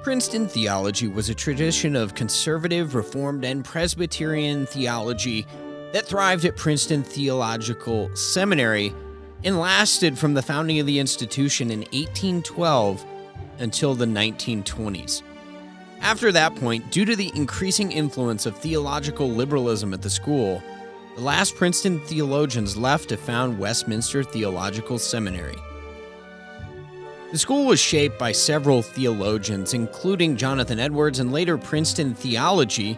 Princeton theology was a tradition of conservative, Reformed, and Presbyterian theology that thrived at Princeton Theological Seminary and lasted from the founding of the institution in 1812 until the 1920s. After that point, due to the increasing influence of theological liberalism at the school, the last Princeton theologians left to found Westminster Theological Seminary. The school was shaped by several theologians, including Jonathan Edwards, and later Princeton theology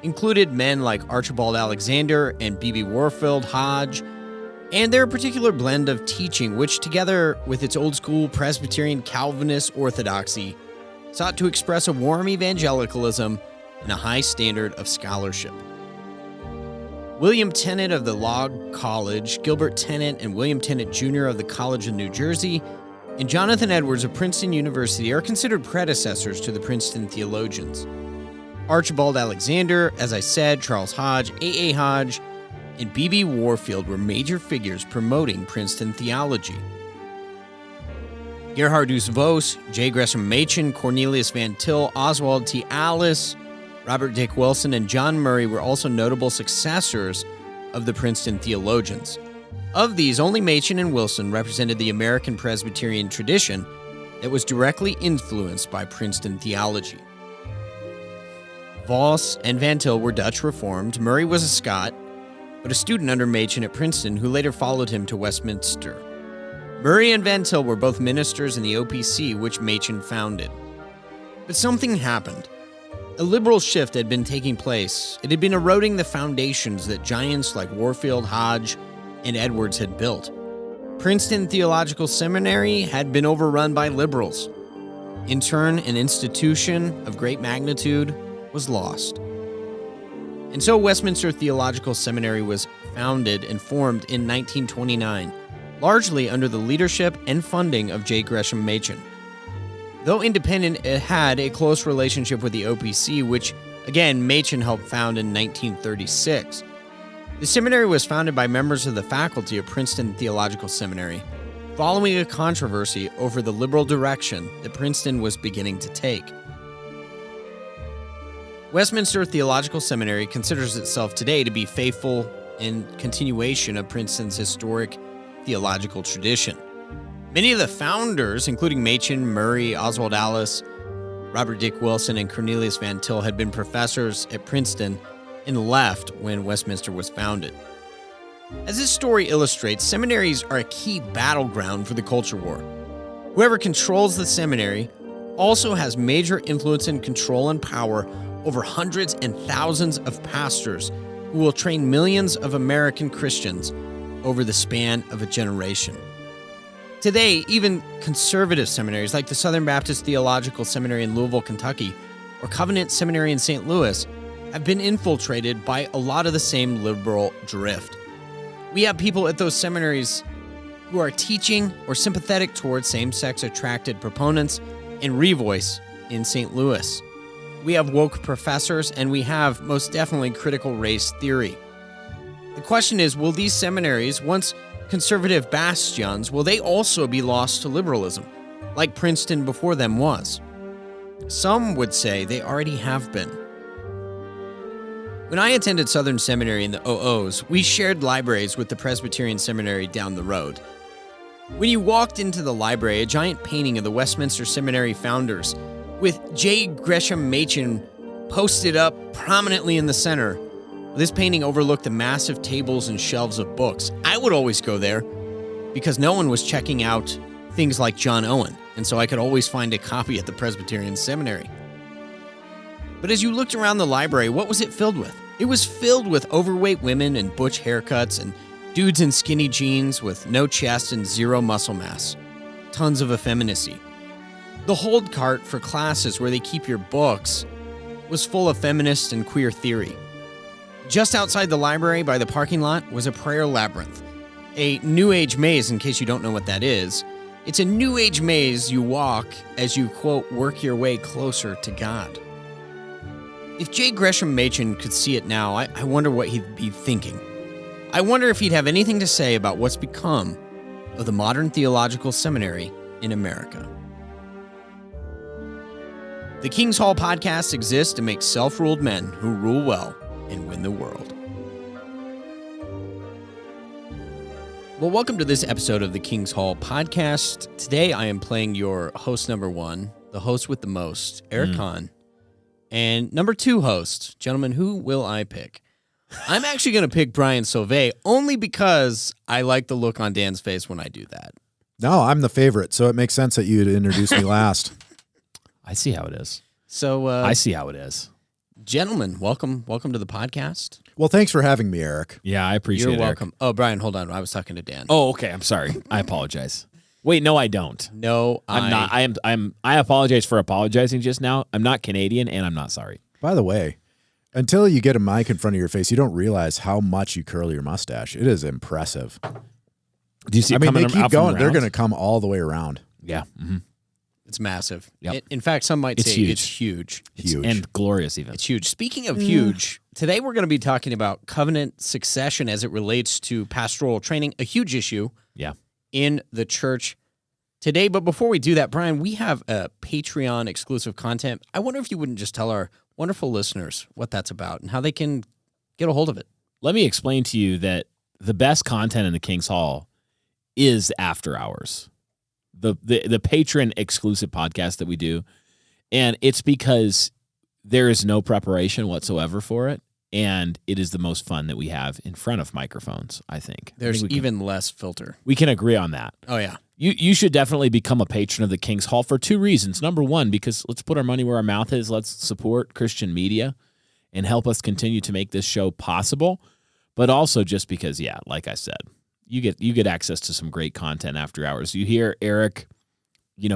included men like Archibald Alexander and B.B. Warfield Hodge, and their particular blend of teaching, which together with its old school Presbyterian Calvinist orthodoxy, sought to express a warm evangelicalism and a high standard of scholarship. William Tennant of the Log College, Gilbert Tennant and William Tennant Jr. of the College of New Jersey, and Jonathan Edwards of Princeton University are considered predecessors to the Princeton theologians. Archibald Alexander, as I said, Charles Hodge, A.A. Hodge, and B.B. Warfield were major figures promoting Princeton theology. Gerhardus Voss, J. Gresham Machen, Cornelius Van Til, Oswald T. Alice, Robert Dick Wilson, and John Murray were also notable successors of the Princeton theologians. Of these, only Machen and Wilson represented the American Presbyterian tradition that was directly influenced by Princeton theology. Voss and Van Til were Dutch Reformed. Murray was a Scot, but a student under Machen at Princeton who later followed him to Westminster. Murray and Van Til were both ministers in the OPC, which Machen founded. But something happened. A liberal shift had been taking place. It had been eroding the foundations that giants like Warfield, Hodge, and Edwards had built. Princeton Theological Seminary had been overrun by liberals. In turn, an institution of great magnitude was lost. And so Westminster Theological Seminary was founded and formed in 1929, largely under the leadership and funding of J. Gresham Machen. Though independent, it had a close relationship with the OPC, which, again, Machen helped found in 1936. The seminary was founded by members of the faculty of Princeton Theological Seminary, following a controversy over the liberal direction that Princeton was beginning to take. Westminster Theological Seminary considers itself today to be faithful in continuation of Princeton's historic theological tradition. Many of the founders, including Machen, Murray, Oswald Alice, Robert Dick Wilson, and Cornelius Van Til, had been professors at Princeton and left when Westminster was founded. As this story illustrates, seminaries are a key battleground for the culture war. Whoever controls the seminary also has major influence and control and power over hundreds and thousands of pastors who will train millions of American Christians over the span of a generation. Today, even conservative seminaries like the Southern Baptist Theological Seminary in Louisville, Kentucky, or Covenant Seminary in St. Louis, have been infiltrated by a lot of the same liberal drift. We have people at those seminaries who are teaching or sympathetic towards same-sex attracted proponents and Revoice in St. Louis. We have woke professors, and we have most definitely critical race theory. The question is, will these seminaries, once conservative bastions, will they also be lost to liberalism, like Princeton before them was? Some would say they already have been. When I attended Southern Seminary in the OOs, we shared libraries with the Presbyterian Seminary down the road. When you walked into the library, a giant painting of the Westminster Seminary founders, with J. Gresham Machen posted up prominently in the center. This painting overlooked the massive tables and shelves of books. I would always go there because no one was checking out things like John Owen, and so I could always find a copy at the Presbyterian Seminary. But as you looked around the library, what was it filled with? It was filled with overweight women and butch haircuts and dudes in skinny jeans with no chest and zero muscle mass. Tons of effeminacy. The hold cart for classes where they keep your books was full of feminist and queer theory. Just outside the library by the parking lot was a prayer labyrinth, a New Age maze in case you don't know what that is. It's a New Age maze you walk as you, quote, work your way closer to God. If J. Gresham Machen could see it now, I wonder what he'd be thinking. I wonder if he'd have anything to say about what's become of the modern theological seminary in America. The King's Hall podcast exists to make self-ruled men who rule well and win the world. Well, welcome to this episode of the King's Hall podcast. Today, I am playing your host number one, the host with the most, Eric Hahn, and number two host. Gentlemen, who will I pick? I'm actually going to pick Brian Sauvé only because I like the look on Dan's face when I do that. No, I'm the favorite, so it makes sense that you'd introduce me last. I see how it is. So I see how it is. Gentlemen, welcome to the podcast. Well, thanks for having me, Eric. Yeah, I appreciate it. You're welcome. Eric. Oh, Brian, hold on. I was talking to Dan. Oh, okay. I'm sorry. I apologize. Wait, no, I don't. No, I'm not. I apologize for apologizing just now. I'm not Canadian, and I'm not sorry. By the way, until you get a mic in front of your face, you don't realize how much you curl your mustache. It is impressive. Do you see? They keep going. They're going to come all the way around. Yeah. Mm-hmm. It's massive. Yep. In fact, some might say it's huge. Huge. And glorious even. It's huge. Speaking of huge, today we're going to be talking about covenant succession as it relates to pastoral training, a huge issue in the church today. But before we do that, Brian, we have a Patreon exclusive content. I wonder if you wouldn't just tell our wonderful listeners what that's about and how they can get a hold of it. Let me explain to you that the best content in the King's Hall is after hours. The patron exclusive podcast that we do. And it's because there is no preparation whatsoever for it. And it is the most fun that we have in front of microphones, I think. There's even less filter. We can agree on that. Oh, yeah. You should definitely become a patron of the King's Hall for two reasons. Number one, because let's put our money where our mouth is. Let's support Christian media and help us continue to make this show possible. But also just because, like I said, you get access to some great content after hours. You hear Eric,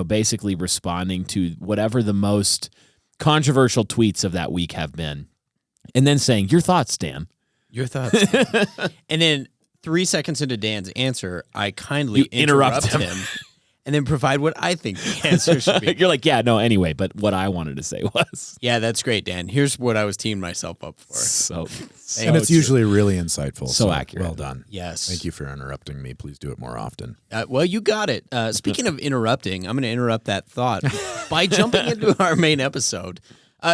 basically responding to whatever the most controversial tweets of that week have been, and then saying, "Your thoughts, Dan." Your thoughts. And then 3 seconds into Dan's answer, I kindly interrupt him and then provide what I think the answer should be. You're like, anyway, but what I wanted to say was. Yeah, that's great, Dan. Here's what I was teeing myself up for. And it's usually really insightful. So accurate. Well done. Yes. Thank you for interrupting me. Please do it more often. Well, you got it. Speaking of interrupting, I'm going to interrupt that thought by jumping into our main episode.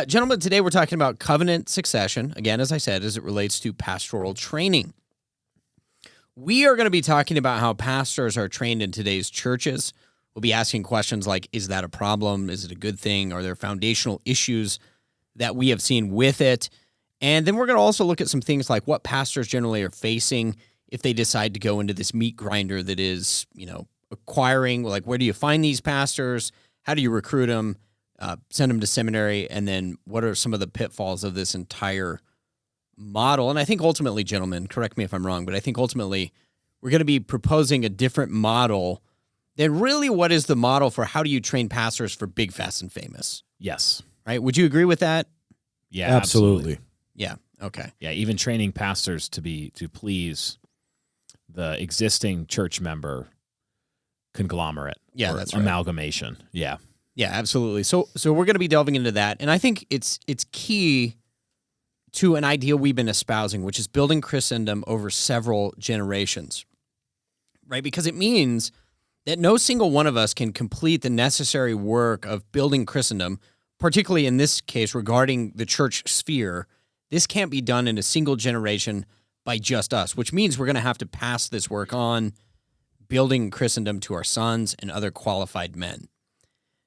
Gentlemen, today we're talking about covenant succession, again, as I said, as it relates to pastoral training. We are going to be talking about how pastors are trained in today's churches. We'll be asking questions like, is that a problem? Is it a good thing? Are there foundational issues that we have seen with it? And then we're going to also look at some things like what pastors generally are facing if they decide to go into this meat grinder that is, acquiring, like, where do you find these pastors? How do you recruit them? Send them to seminary? And then what are some of the pitfalls of this entire model? And I think ultimately, gentlemen, correct me if I'm wrong, but I think ultimately we're going to be proposing a different model than really what is the model for how do you train pastors for big, fast, and famous. Yes. Right? Would you agree with that? Yeah, absolutely. Yeah. Okay. Yeah, even training pastors to please the existing church member conglomerate. Yeah, or that's right. Amalgamation. Yeah. Yeah, absolutely. So we're going to be delving into that, and I think it's key to an ideal we've been espousing, which is building Christendom over several generations, right? Because it means that no single one of us can complete the necessary work of building Christendom, particularly in this case regarding the church sphere. This can't be done in a single generation by just us, which means we're going to have to pass this work on, building Christendom to our sons and other qualified men.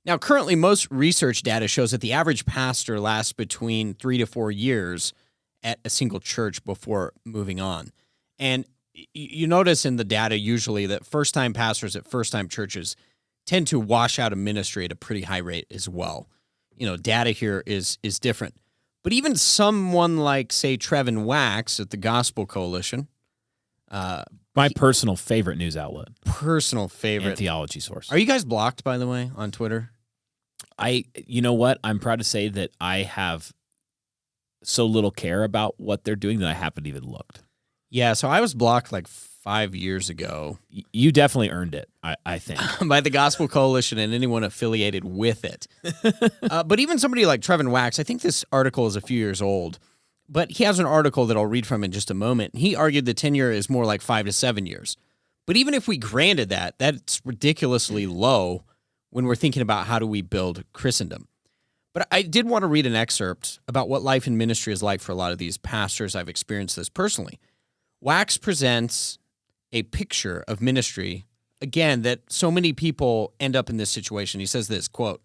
Now, currently, most research data shows that the average pastor lasts between 3 to 4 years at a single church before moving on. And you notice in the data usually that first-time pastors at first-time churches tend to wash out of ministry at a pretty high rate as well. Data here is different. But even someone like, say, Trevin Wax at the Gospel Coalition. My personal favorite news outlet. Personal favorite. And theology source. Are you guys blocked, by the way, on Twitter? You know what? I'm proud to say that I have so little care about what they're doing that I haven't even looked. Yeah, so I was blocked like 5 years ago. You definitely earned it, I think. By the Gospel Coalition and anyone affiliated with it. But even somebody like Trevin Wax, I think this article is a few years old, but he has an article that I'll read from in just a moment. He argued the tenure is more like 5 to 7 years. But even if we granted that, that's ridiculously low when we're thinking about how do we build Christendom. But I did want to read an excerpt about what life in ministry is like for a lot of these pastors. I've experienced this personally. Wax presents a picture of ministry, again, that so many people end up in this situation. He says this, quote,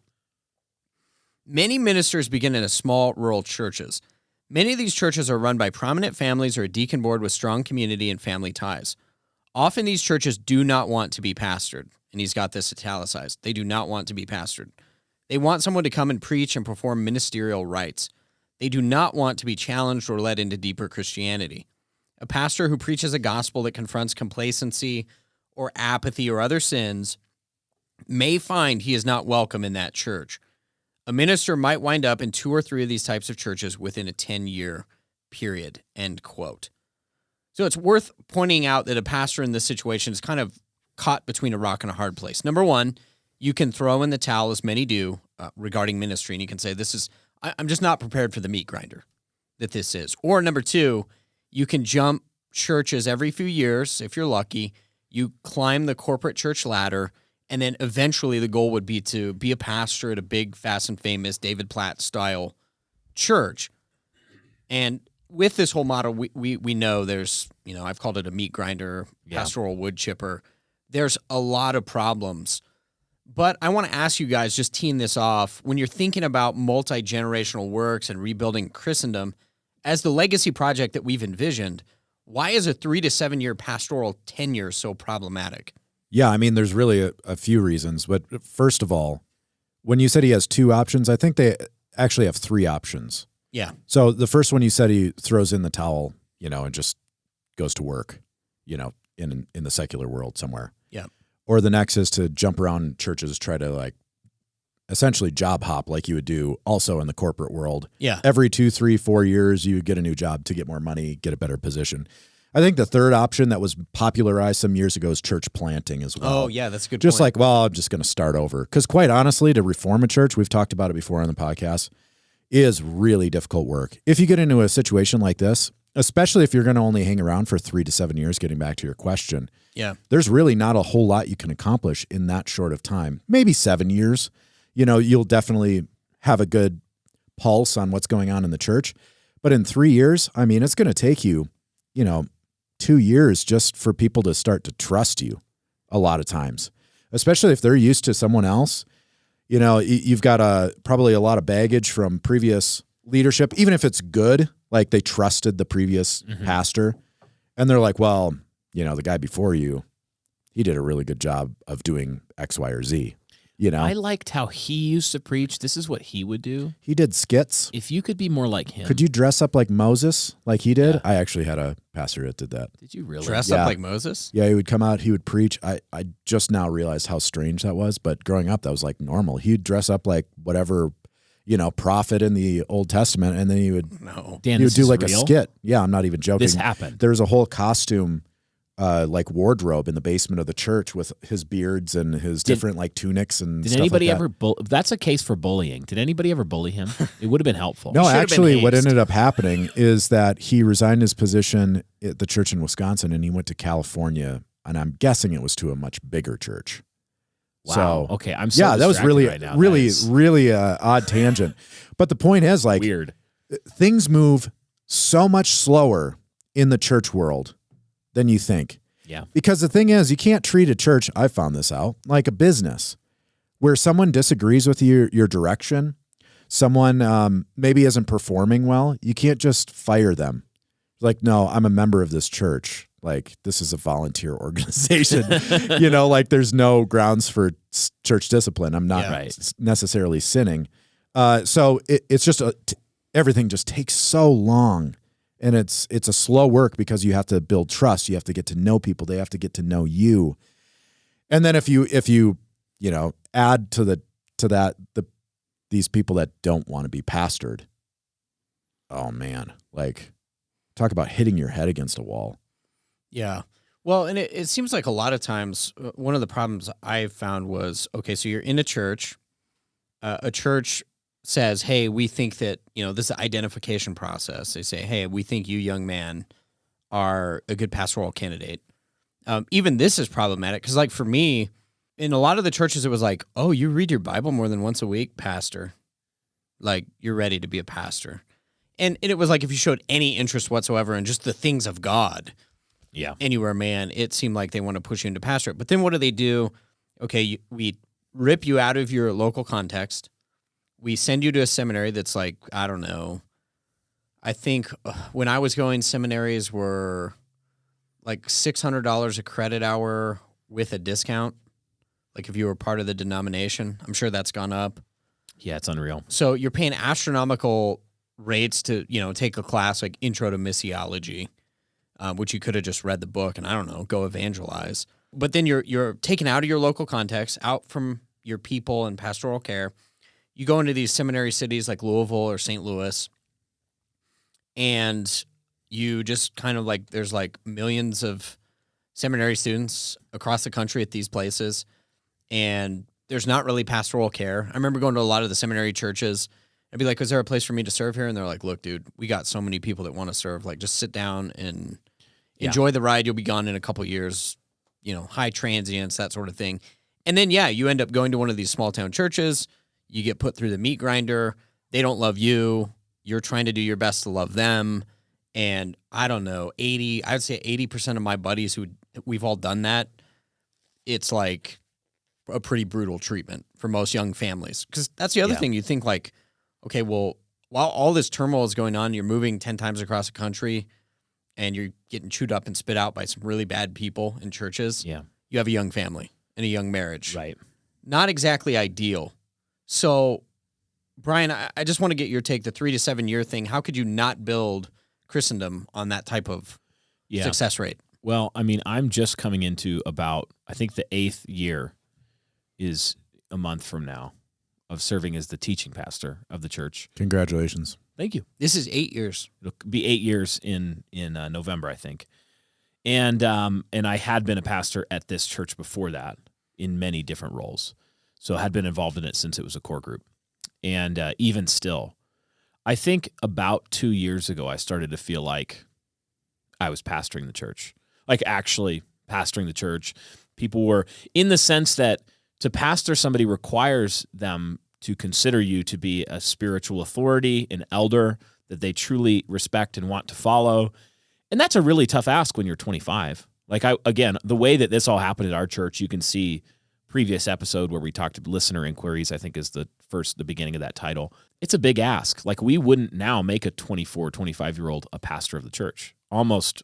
"Many ministers begin in small rural churches. Many of these churches are run by prominent families or a deacon board with strong community and family ties. Often these churches do not want to be pastored." And he's got this italicized. They do not want to be pastored. They want someone to come and preach and perform ministerial rites. They do not want to be challenged or led into deeper Christianity. A pastor who preaches a gospel that confronts complacency or apathy or other sins may find he is not welcome in that church. A minister might wind up in 2 or 3 of these types of churches within a 10-year period, end quote. So it's worth pointing out that a pastor in this situation is kind of caught between a rock and a hard place. Number one, you can throw in the towel, as many do, regarding ministry, and you can say, I'm just not prepared for the meat grinder that this is. Or number two, you can jump churches every few years, if you're lucky. You climb the corporate church ladder, and then eventually the goal would be to be a pastor at a big, fast and famous David Platt-style church. And with this whole model, we know there's, I've called it a meat grinder, pastoral wood chipper. There's a lot of problems. But I want to ask you guys, just teeing this off, when you're thinking about multi-generational works and rebuilding Christendom, as the legacy project that we've envisioned, why is a 3 to 7 year pastoral tenure so problematic? Yeah, I mean, there's really a few reasons. But first of all, when you said he has 2 options, I think they actually have 3 options. Yeah. So the first one, you said he throws in the towel, and just goes to work, in the secular world somewhere. Yeah. Or the next is to jump around churches, try to essentially job hop like you would do also in the corporate world. Yeah. Every 2, 3, 4 years, you get a new job to get more money, get a better position. I think the third option that was popularized some years ago is church planting as well. Oh, yeah, that's a good just point. I'm just going to start over. Because quite honestly, to reform a church, we've talked about it before on the podcast, is really difficult work. If you get into a situation like this, especially if you're going to only hang around for 3 to 7 years, getting back to your question, there's really not a whole lot you can accomplish in that short of time. Maybe 7 years. You'll definitely have a good pulse on what's going on in the church. But in 3 years, I mean, it's going to take you, 2 years just for people to start to trust you a lot of times, especially if they're used to someone else. You've got probably a lot of baggage from previous leadership, even if it's good, like they trusted the previous pastor. And they're like, well, the guy before you, he did a really good job of doing X, Y, or Z. I liked how he used to preach. This is what he would do. He did skits. If you could be more like him. Could you dress up like Moses like he did? Yeah. I actually had a pastor that did that. Did you really? Dress up like Moses? Yeah, he would come out, he would preach. I just now realized how strange that was, but growing up, that was like normal. He'd dress up like whatever, prophet in the Old Testament, and then he would, Dan, he would do like real? a skit. Yeah, I'm not even joking. This happened. There was a whole costume wardrobe in the basement of the church with his beards and his different tunics and did stuff anybody like that. ever that's a case for bullying. Did anybody ever bully him? It would have been helpful. No, actually what ended up happening is that he resigned his position at the church in Wisconsin and he went to California, and I'm guessing it was to a much bigger church. Wow. So, okay, I'm so that was really right now. really odd tangent. But the point is, weird. Things move so much slower in the church world than you think. Yeah. Because the thing is, you can't treat a church, I found this out, like a business where someone disagrees with your direction, someone maybe isn't performing well. You can't just fire them. Like, no, I'm a member of this church. Like, this is a volunteer organization. There's no grounds for church discipline. I'm not necessarily sinning. So it's just everything just takes so long. And it's a slow work because you have to build trust. You have to get to know people. They have to get to know you. And then if you add to that these people that don't want to be pastored, oh man, talk about hitting your head against a wall. Yeah. Well, and it seems like a lot of times one of the problems I've found was, okay, so you're in a church says, hey, we think that, this is the identification process. They say, hey, we think you, young man, are a good pastoral candidate. Even this is problematic because, for me, in a lot of the churches, it was like, oh, you read your Bible more than once a week, pastor. like you're ready to be a pastor. And it was like if you showed any interest whatsoever in just the things of God, anywhere, man, it seemed like they want to push you into pastorate. But then what do? Okay, we rip you out of your local context. We send you to a seminary that's like, I don't know. I think when I was going, seminaries were like $600 a credit hour with a discount. Like if you were part of the denomination, I'm sure that's gone up. Yeah, it's unreal. So you're paying astronomical rates to, take a class like Intro to Missiology, which you could have just read the book and, I don't know, go evangelize. But then you're taken out of your local context, out from your people and pastoral care. You go into these seminary cities like Louisville or St. Louis, and you just kind of like, there's like millions of seminary students across the country at these places, and there's not really pastoral care. I remember going to a lot of the seminary churches. I'd be like, is there a place for me to serve here? And they're like, look, dude, we got so many people that want to serve. Like, just sit down and enjoy the ride. You'll be gone in a couple years, high transients, that sort of thing. And then, you end up going to one of these small town churches. You get put through the meat grinder. They don't love you. You're trying to do your best to love them. And I don't know, I would say 80% of my buddies we've all done that. It's like a pretty brutal treatment for most young families. Because that's the other thing. You think like, okay, well, while all this turmoil is going on, you're moving 10 times across the country and you're getting chewed up and spit out by some really bad people in churches. Yeah. You have a young family and a young marriage. Right. Not exactly ideal. So, Brian, I just want to get your take, the 3 to 7 year thing. How could you not build Christendom on that type of success rate? Well, I mean, I'm just coming into about, I think the 8th year is a month from now of serving as the teaching pastor of the church. Congratulations. Thank you. This is 8 years. It'll be 8 years in November, I think. And I had been a pastor at this church before that in many different roles. So I had been involved in it since it was a core group. And even still, I think about 2 years ago, I started to feel like I was pastoring the church, like actually pastoring the church. People were, in the sense that to pastor somebody requires them to consider you to be a spiritual authority, an elder that they truly respect and want to follow. And that's a really tough ask when you're 25. Like, again, the way that this all happened at our church, you can see previous episode where we talked to listener inquiries, I think is the beginning of that title. It's a big ask. Like, we wouldn't now make a 24, 25-year-old a pastor of the church. Almost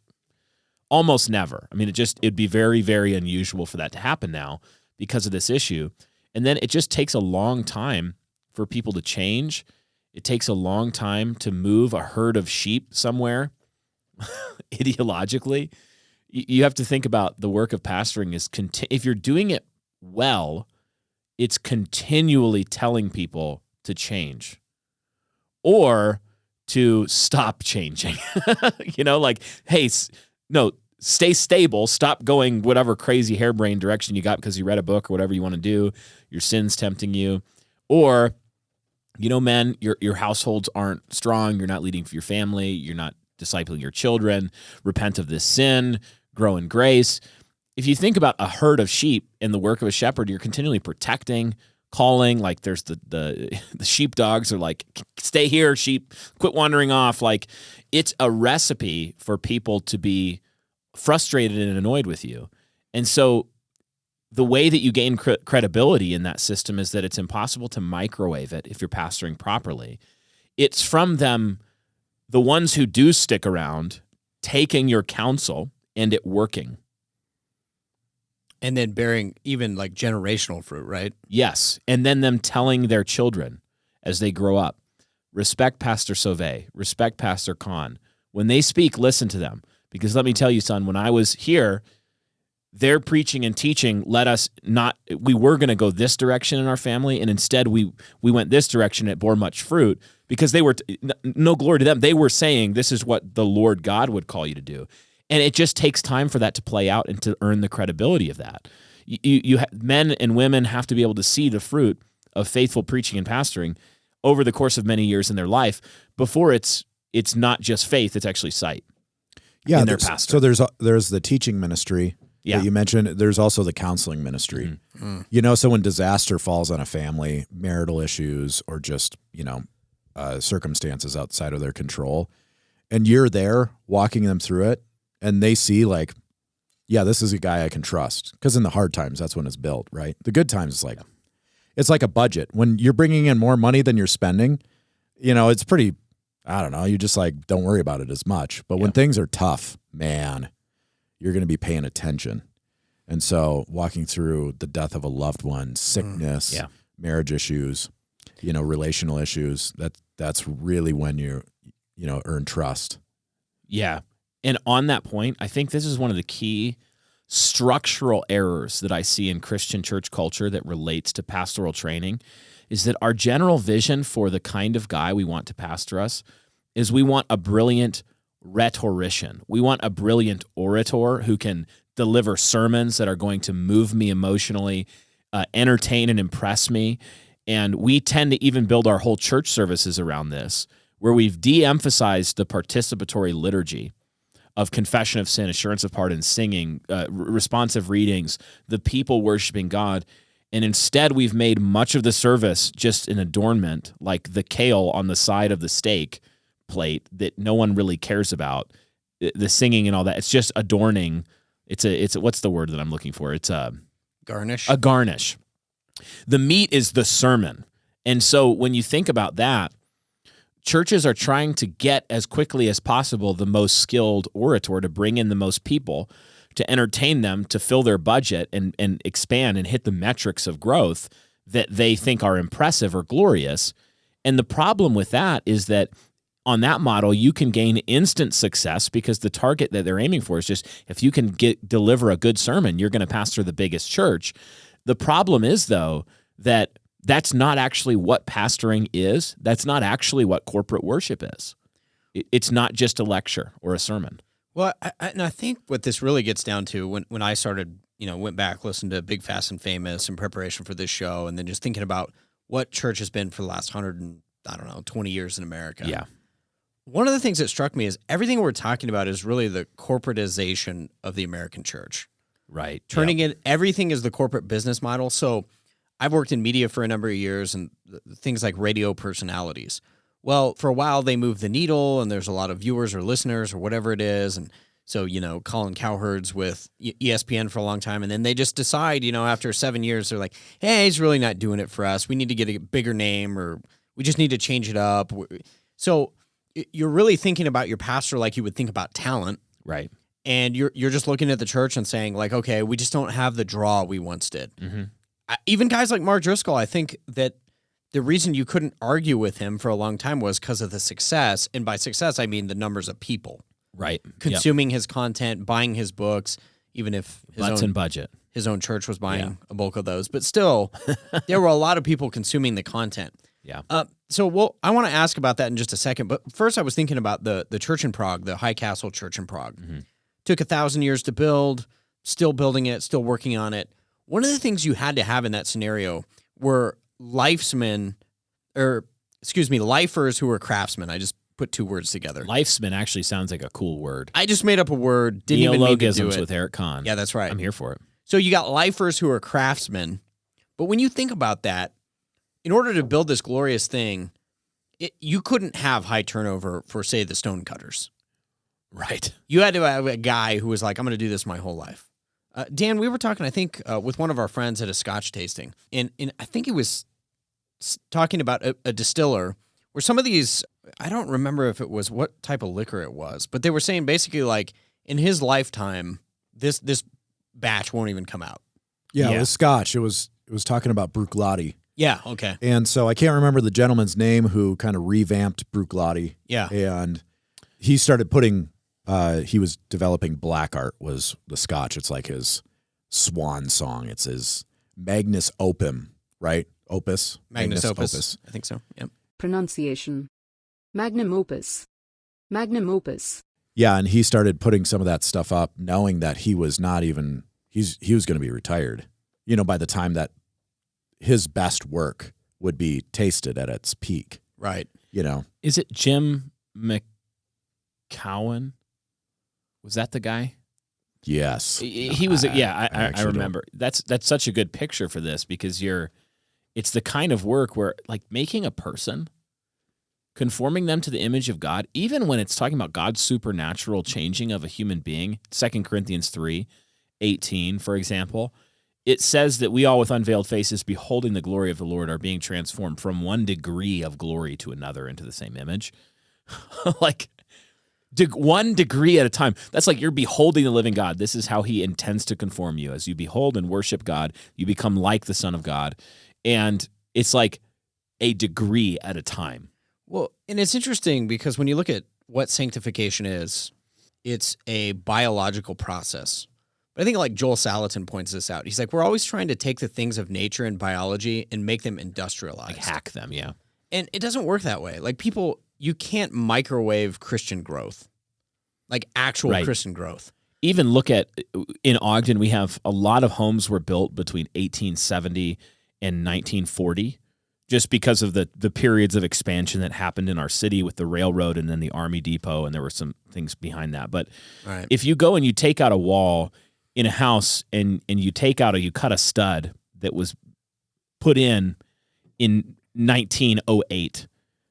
never. I mean, it'd be very, very unusual for that to happen now because of this issue. And then it just takes a long time for people to change. It takes a long time to move a herd of sheep somewhere ideologically. You have to think about the work of pastoring is if you're doing it well, it's continually telling people to change or to stop changing. Like, hey, no, stay stable, stop going whatever crazy harebrained direction you got because you read a book or whatever you want to do, your sin's tempting you. Or, men, your households aren't strong, you're not leading for your family, you're not discipling your children, repent of this sin, grow in grace. If you think about a herd of sheep and the work of a shepherd, you're continually protecting, calling, like there's the sheepdogs are like, stay here, sheep, quit wandering off. Like, it's a recipe for people to be frustrated and annoyed with you. And so the way that you gain credibility in that system is that it's impossible to microwave it if you're pastoring properly. It's from them, the ones who do stick around, taking your counsel and it working. And then bearing even like generational fruit, right? Yes. And then them telling their children as they grow up, respect Pastor Sauvé, respect Pastor Kahn. When they speak, listen to them. Because let me tell you, son, when I was here, their preaching and teaching we were going to go this direction in our family, and instead we went this direction. It bore much fruit because they were, no glory to them, they were saying this is what the Lord God would call you to do. And it just takes time for that to play out and to earn the credibility of that. Men and women have to be able to see the fruit of faithful preaching and pastoring over the course of many years in their life before it's not just faith, it's actually sight. Yeah, in their pastor. So there's the teaching ministry that you mentioned. There's also the counseling ministry. So when disaster falls on a family, marital issues, or just circumstances outside of their control, and you're there walking them through it, and they see like, yeah, this is a guy I can trust. Because in the hard times, that's when it's built, right? The good times, it's like a budget. When you're bringing in more money than you're spending, it's pretty, I don't know, you just don't worry about it as much. But when things are tough, man, you're going to be paying attention. And so walking through the death of a loved one, sickness, marriage issues, relational issues, that's really when you earn trust. Yeah. And on that point, I think this is one of the key structural errors that I see in Christian church culture that relates to pastoral training, is that our general vision for the kind of guy we want to pastor us is we want a brilliant rhetorician. We want a brilliant orator who can deliver sermons that are going to move me emotionally, entertain and impress me. And we tend to even build our whole church services around this, where we've de-emphasized the participatory liturgy of confession of sin, assurance of pardon, singing, responsive readings, the people worshiping God. And instead, we've made much of the service just an adornment, like the kale on the side of the steak plate that no one really cares about. The singing and all that, it's just adorning. It's what's the word that I'm looking for? It's a garnish. A garnish. The meat is the sermon. And so when you think about that, churches are trying to get as quickly as possible the most skilled orator to bring in the most people, to entertain them, to fill their budget and expand and hit the metrics of growth that they think are impressive or glorious. And the problem with that is that on that model, you can gain instant success because the target that they're aiming for is just, if you can deliver a good sermon, you're going to pastor the biggest church. The problem is, though, that that's not actually what pastoring is. That's not actually what corporate worship is. It's not just a lecture or a sermon. Well, I think what this really gets down to, when I started, went back, listened to Big, Fast, and Famous in preparation for this show, and then just thinking about what church has been for the last 20 years in America. Yeah. One of the things that struck me is everything we're talking about is really the corporatization of the American church. Right. Turning it, everything is the corporate business model. So I've worked in media for a number of years, and things like radio personalities. Well, for a while they moved the needle, and there's a lot of viewers or listeners or whatever it is. And so, Colin Cowherd's with ESPN for a long time. And then they just decide, after 7 years, they're like, hey, he's really not doing it for us. We need to get a bigger name, or we just need to change it up. So you're really thinking about your pastor like you would think about talent. Right. And you're just looking at the church and saying, like, okay, we just don't have the draw we once did. Mm-hmm. Even guys like Mark Driscoll, I think that the reason you couldn't argue with him for a long time was because of the success. And by success, I mean the numbers of people. Right. Consuming his content, buying his books, even if his own church was buying a bulk of those. But still, there were a lot of people consuming the content. Yeah. So I want to ask about that in just a second. But first, I was thinking about the church in Prague, the High Castle Church in Prague. Mm-hmm. Took 1,000 years to build, still building it, still working on it. One of the things you had to have in that scenario were lifers who were craftsmen. I just put two words together. Lifesman actually sounds like a cool word. I just made up a word. Didn't even mean to do it. with Eric Kahn. Yeah, that's right. I'm here for it. So you got lifers who are craftsmen. But when you think about that, in order to build this glorious thing, you couldn't have high turnover for, say, the stonecutters. Right. You had to have a guy who was like, I'm going to do this my whole life. Dan, we were talking, I think, with one of our friends at a Scotch tasting, and I think he was talking about a distiller where some of these, I don't remember if it was what type of liquor it was, but they were saying basically like in his lifetime, this batch won't even come out. Yeah, it was Scotch. It was talking about Bruichladdich. Yeah, okay. And so I can't remember the gentleman's name who kind of revamped Bruichladdich. Yeah. And he started putting, he was developing black art was the Scotch. It's like his swan song. It's his Magnus Opum, right? Opus? Magnus Opus. I think so, yep. Pronunciation. Magnum opus. Magnum opus. Yeah, and he started putting some of that stuff up knowing that he was not even, he was going to be retired, by the time that his best work would be tasted at its peak. Right. Is it Jim McCowan? Was that the guy? Yes. He was, I remember. That's such a good picture for this because it's the kind of work where, like, making a person conforming them to the image of God, even when it's talking about God's supernatural changing of a human being, 2 Corinthians 3:18, for example, it says that we all with unveiled faces beholding the glory of the Lord are being transformed from one degree of glory to another into the same image. Like, one degree at a time. That's like you're beholding the living God. This is how he intends to conform you. As you behold and worship God, you become like the Son of God. And it's like a degree at a time. Well, and it's interesting because when you look at what sanctification is, it's a biological process. But I think like Joel Salatin points this out. He's like, we're always trying to take the things of nature and biology and make them industrialized. Like hack them, yeah. And it doesn't work that way. Like people, you can't microwave Christian growth, like actual Christian growth. Even look at, in Ogden, we have a lot of homes were built between 1870 and 1940. Just because of the periods of expansion that happened in our city with the railroad and then the Army Depot, and there were some things behind that. But if you go and you take out a wall in a house and you cut a stud that was put in 1908,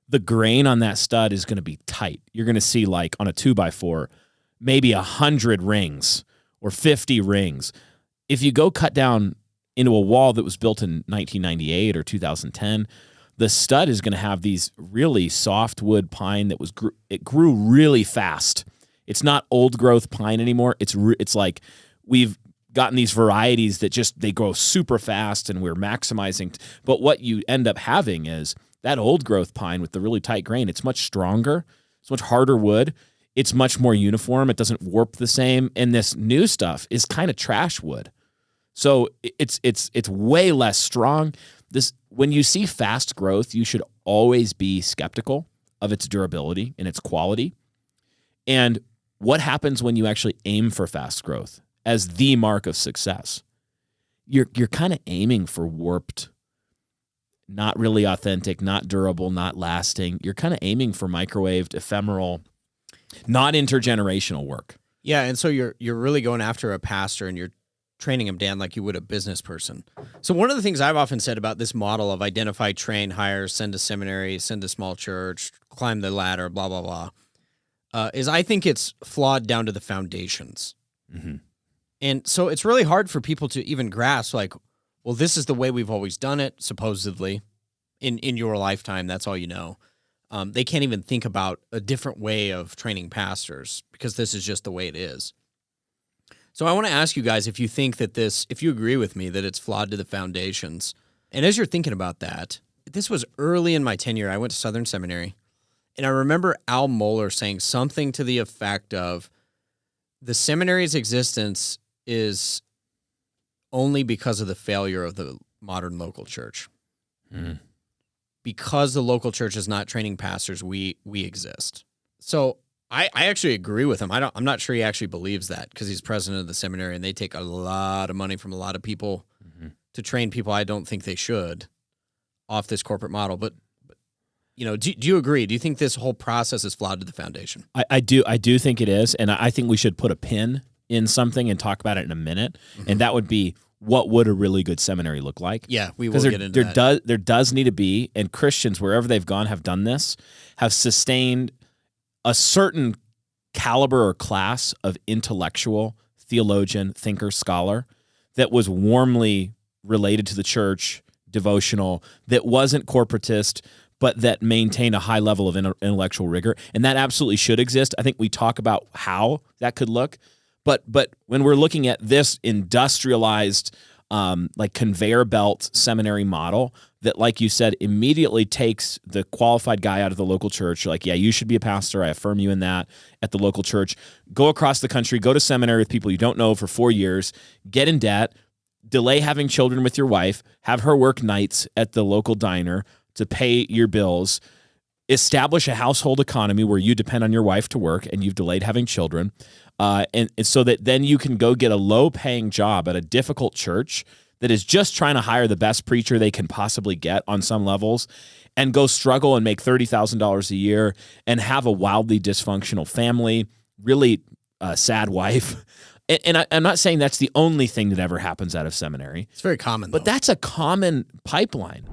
the grain on that stud is going to be tight. You're going to see, like on a 2x4, maybe 100 rings or 50 rings. If you go cut down into a wall that was built in 1998 or 2010, the stud is going to have these really softwood pine that it grew really fast. It's not old growth pine anymore. It's like we've gotten these varieties that they grow super fast and we're maximizing. But what you end up having is that old growth pine with the really tight grain. It's much stronger. It's much harder wood. It's much more uniform. It doesn't warp the same. And this new stuff is kind of trash wood. So it's way less strong. When you see fast growth, you should always be skeptical of its durability and its quality. And what happens when you actually aim for fast growth as the mark of success? You're kind of aiming for warped, not really authentic, not durable, not lasting. You're kind of aiming for microwaved, ephemeral, not intergenerational work. Yeah, and so you're really going after a pastor and you're training him, Dan, like you would a business person. So one of the things I've often said about this model of identify, train, hire, send to seminary, send to small church, climb the ladder, blah, blah, blah, is I think it's flawed down to the foundations. Mm-hmm. And so it's really hard for people to even grasp, like, well, this is the way we've always done it, supposedly, in your lifetime. That's all you know. They can't even think about a different way of training pastors because this is just the way it is. So I want to ask you guys if you think that if you agree with me that it's flawed to the foundations. And as you're thinking about that, this was early in my tenure. I went to Southern Seminary, and I remember Al Mohler saying something to the effect of the seminary's existence is only because of the failure of the modern local church. Mm. Because the local church is not training pastors, we exist. So I actually agree with him. I'm not sure he actually believes that because he's president of the seminary and they take a lot of money from a lot of people to train people I don't think they should off this corporate model. But do you agree? Do you think this whole process is flawed to the foundation? I do think it is, and I think we should put a pin in something and talk about it in a minute, and that would be what would a really good seminary look like? Yeah, we will get into that. There does need to be, and Christians, wherever they've gone, have done this, have sustained a certain caliber or class of intellectual, theologian, thinker, scholar that was warmly related to the church, devotional, that wasn't corporatist, but that maintained a high level of intellectual rigor. And that absolutely should exist. I think we talk about how that could look. But when we're looking at this industrialized, like conveyor belt seminary model that, like you said, immediately takes the qualified guy out of the local church. You're like, yeah, you should be a pastor. I affirm you in that at the local church. Go across the country, go to seminary with people you don't know for 4 years, get in debt, delay having children with your wife, have her work nights at the local diner to pay your bills, establish a household economy where you depend on your wife to work and you've delayed having children. And so that then you can go get a low-paying job at a difficult church that is just trying to hire the best preacher they can possibly get on some levels and go struggle and make $30,000 a year and have a wildly dysfunctional family, really sad wife. And I'm not saying that's the only thing that ever happens out of seminary. It's very common, though. But that's a common pipeline.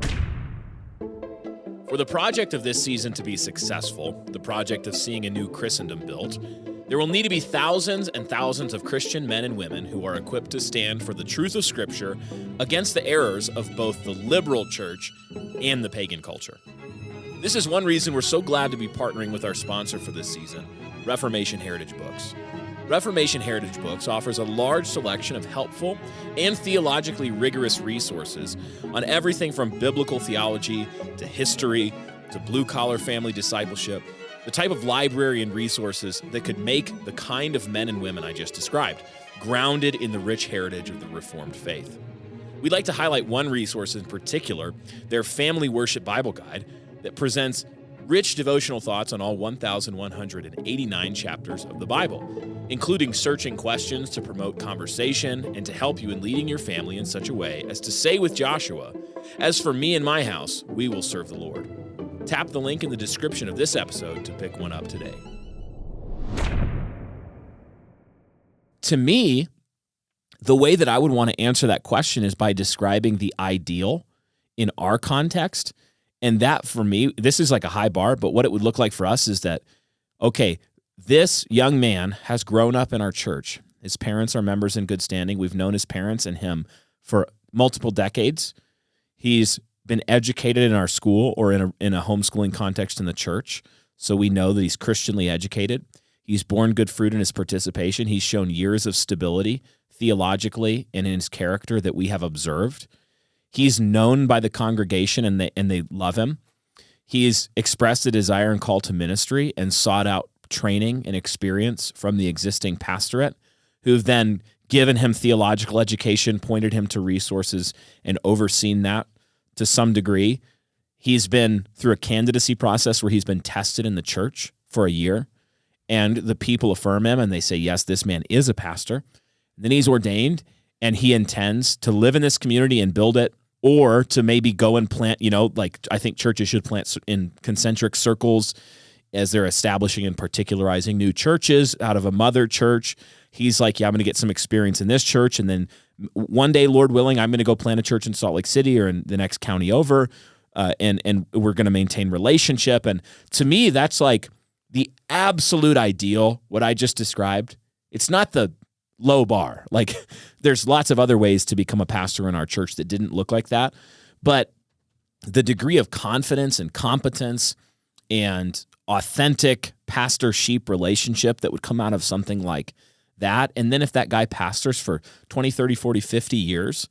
For the project of this season to be successful, the project of seeing a new Christendom built, there will need to be thousands and thousands of Christian men and women who are equipped to stand for the truth of Scripture against the errors of both the liberal church and the pagan culture. This is one reason we're so glad to be partnering with our sponsor for this season, Reformation Heritage Books. Reformation Heritage Books offers a large selection of helpful and theologically rigorous resources on everything from biblical theology to history to blue-collar family discipleship, the type of library and resources that could make the kind of men and women I just described, grounded in the rich heritage of the Reformed faith. We'd like to highlight one resource in particular, their Family Worship Bible Guide, that presents rich devotional thoughts on all 1,189 chapters of the Bible, including searching questions to promote conversation and to help you in leading your family in such a way as to say with Joshua, "As for me and my house, we will serve the Lord." Tap the link in the description of this episode to pick one up today. To me, the way that I would want to answer that question is by describing the ideal in our context. And that, for me, this is like a high bar, but what it would look like for us is that, okay, this young man has grown up in our church. His parents are members in good standing. We've known his parents and him for multiple decades. He's been educated in our school or in a homeschooling context in the church, so we know that he's Christianly educated. He's borne good fruit in his participation. He's shown years of stability theologically and in his character that we have observed. He's known by the congregation and they love him. He's expressed a desire and call to ministry and sought out training and experience from the existing pastorate, who've then given him theological education, pointed him to resources, and overseen that to some degree. He's been through a candidacy process where he's been tested in the church for a year, and the people affirm him and they say, yes, this man is a pastor. And then he's ordained, and he intends to live in this community and build it, or to maybe go and plant, like I think churches should plant in concentric circles as they're establishing and particularizing new churches out of a mother church. He's like, yeah, I'm going to get some experience in this church, and then one day, Lord willing, I'm going to go plant a church in Salt Lake City or in the next county over, and we're going to maintain relationship. And to me, that's like the absolute ideal, what I just described. It's not the low bar. Like, there's lots of other ways to become a pastor in our church that didn't look like that. But the degree of confidence and competence and authentic pastor-sheep relationship that would come out of something like that, and then if that guy pastors for 20, 30, 40, 50 years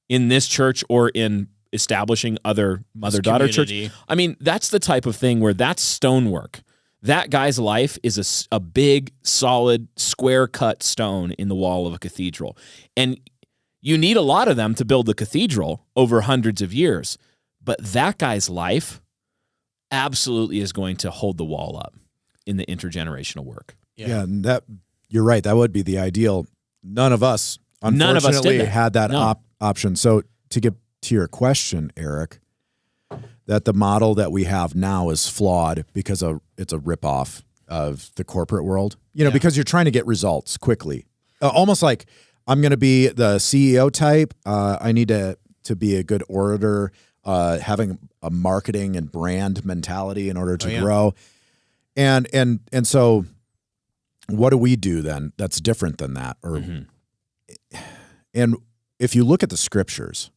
in this church or in establishing other mother-daughter church, I mean, that's the type of thing where that's stonework. That guy's life is a big, solid, square-cut stone in the wall of a cathedral. And you need a lot of them to build the cathedral over hundreds of years. But that guy's life absolutely is going to hold the wall up in the intergenerational work. Yeah, and that you're right. That would be the ideal. None of us, unfortunately, had that option. So to get to your question, Eric, that the model that we have now is flawed because it's a ripoff of the corporate world. Because you're trying to get results quickly. Almost like I'm going to be the CEO type. I need to be a good orator, having a marketing and brand mentality in order to grow. And so what do we do then that's different than that? And if you look at the scriptures,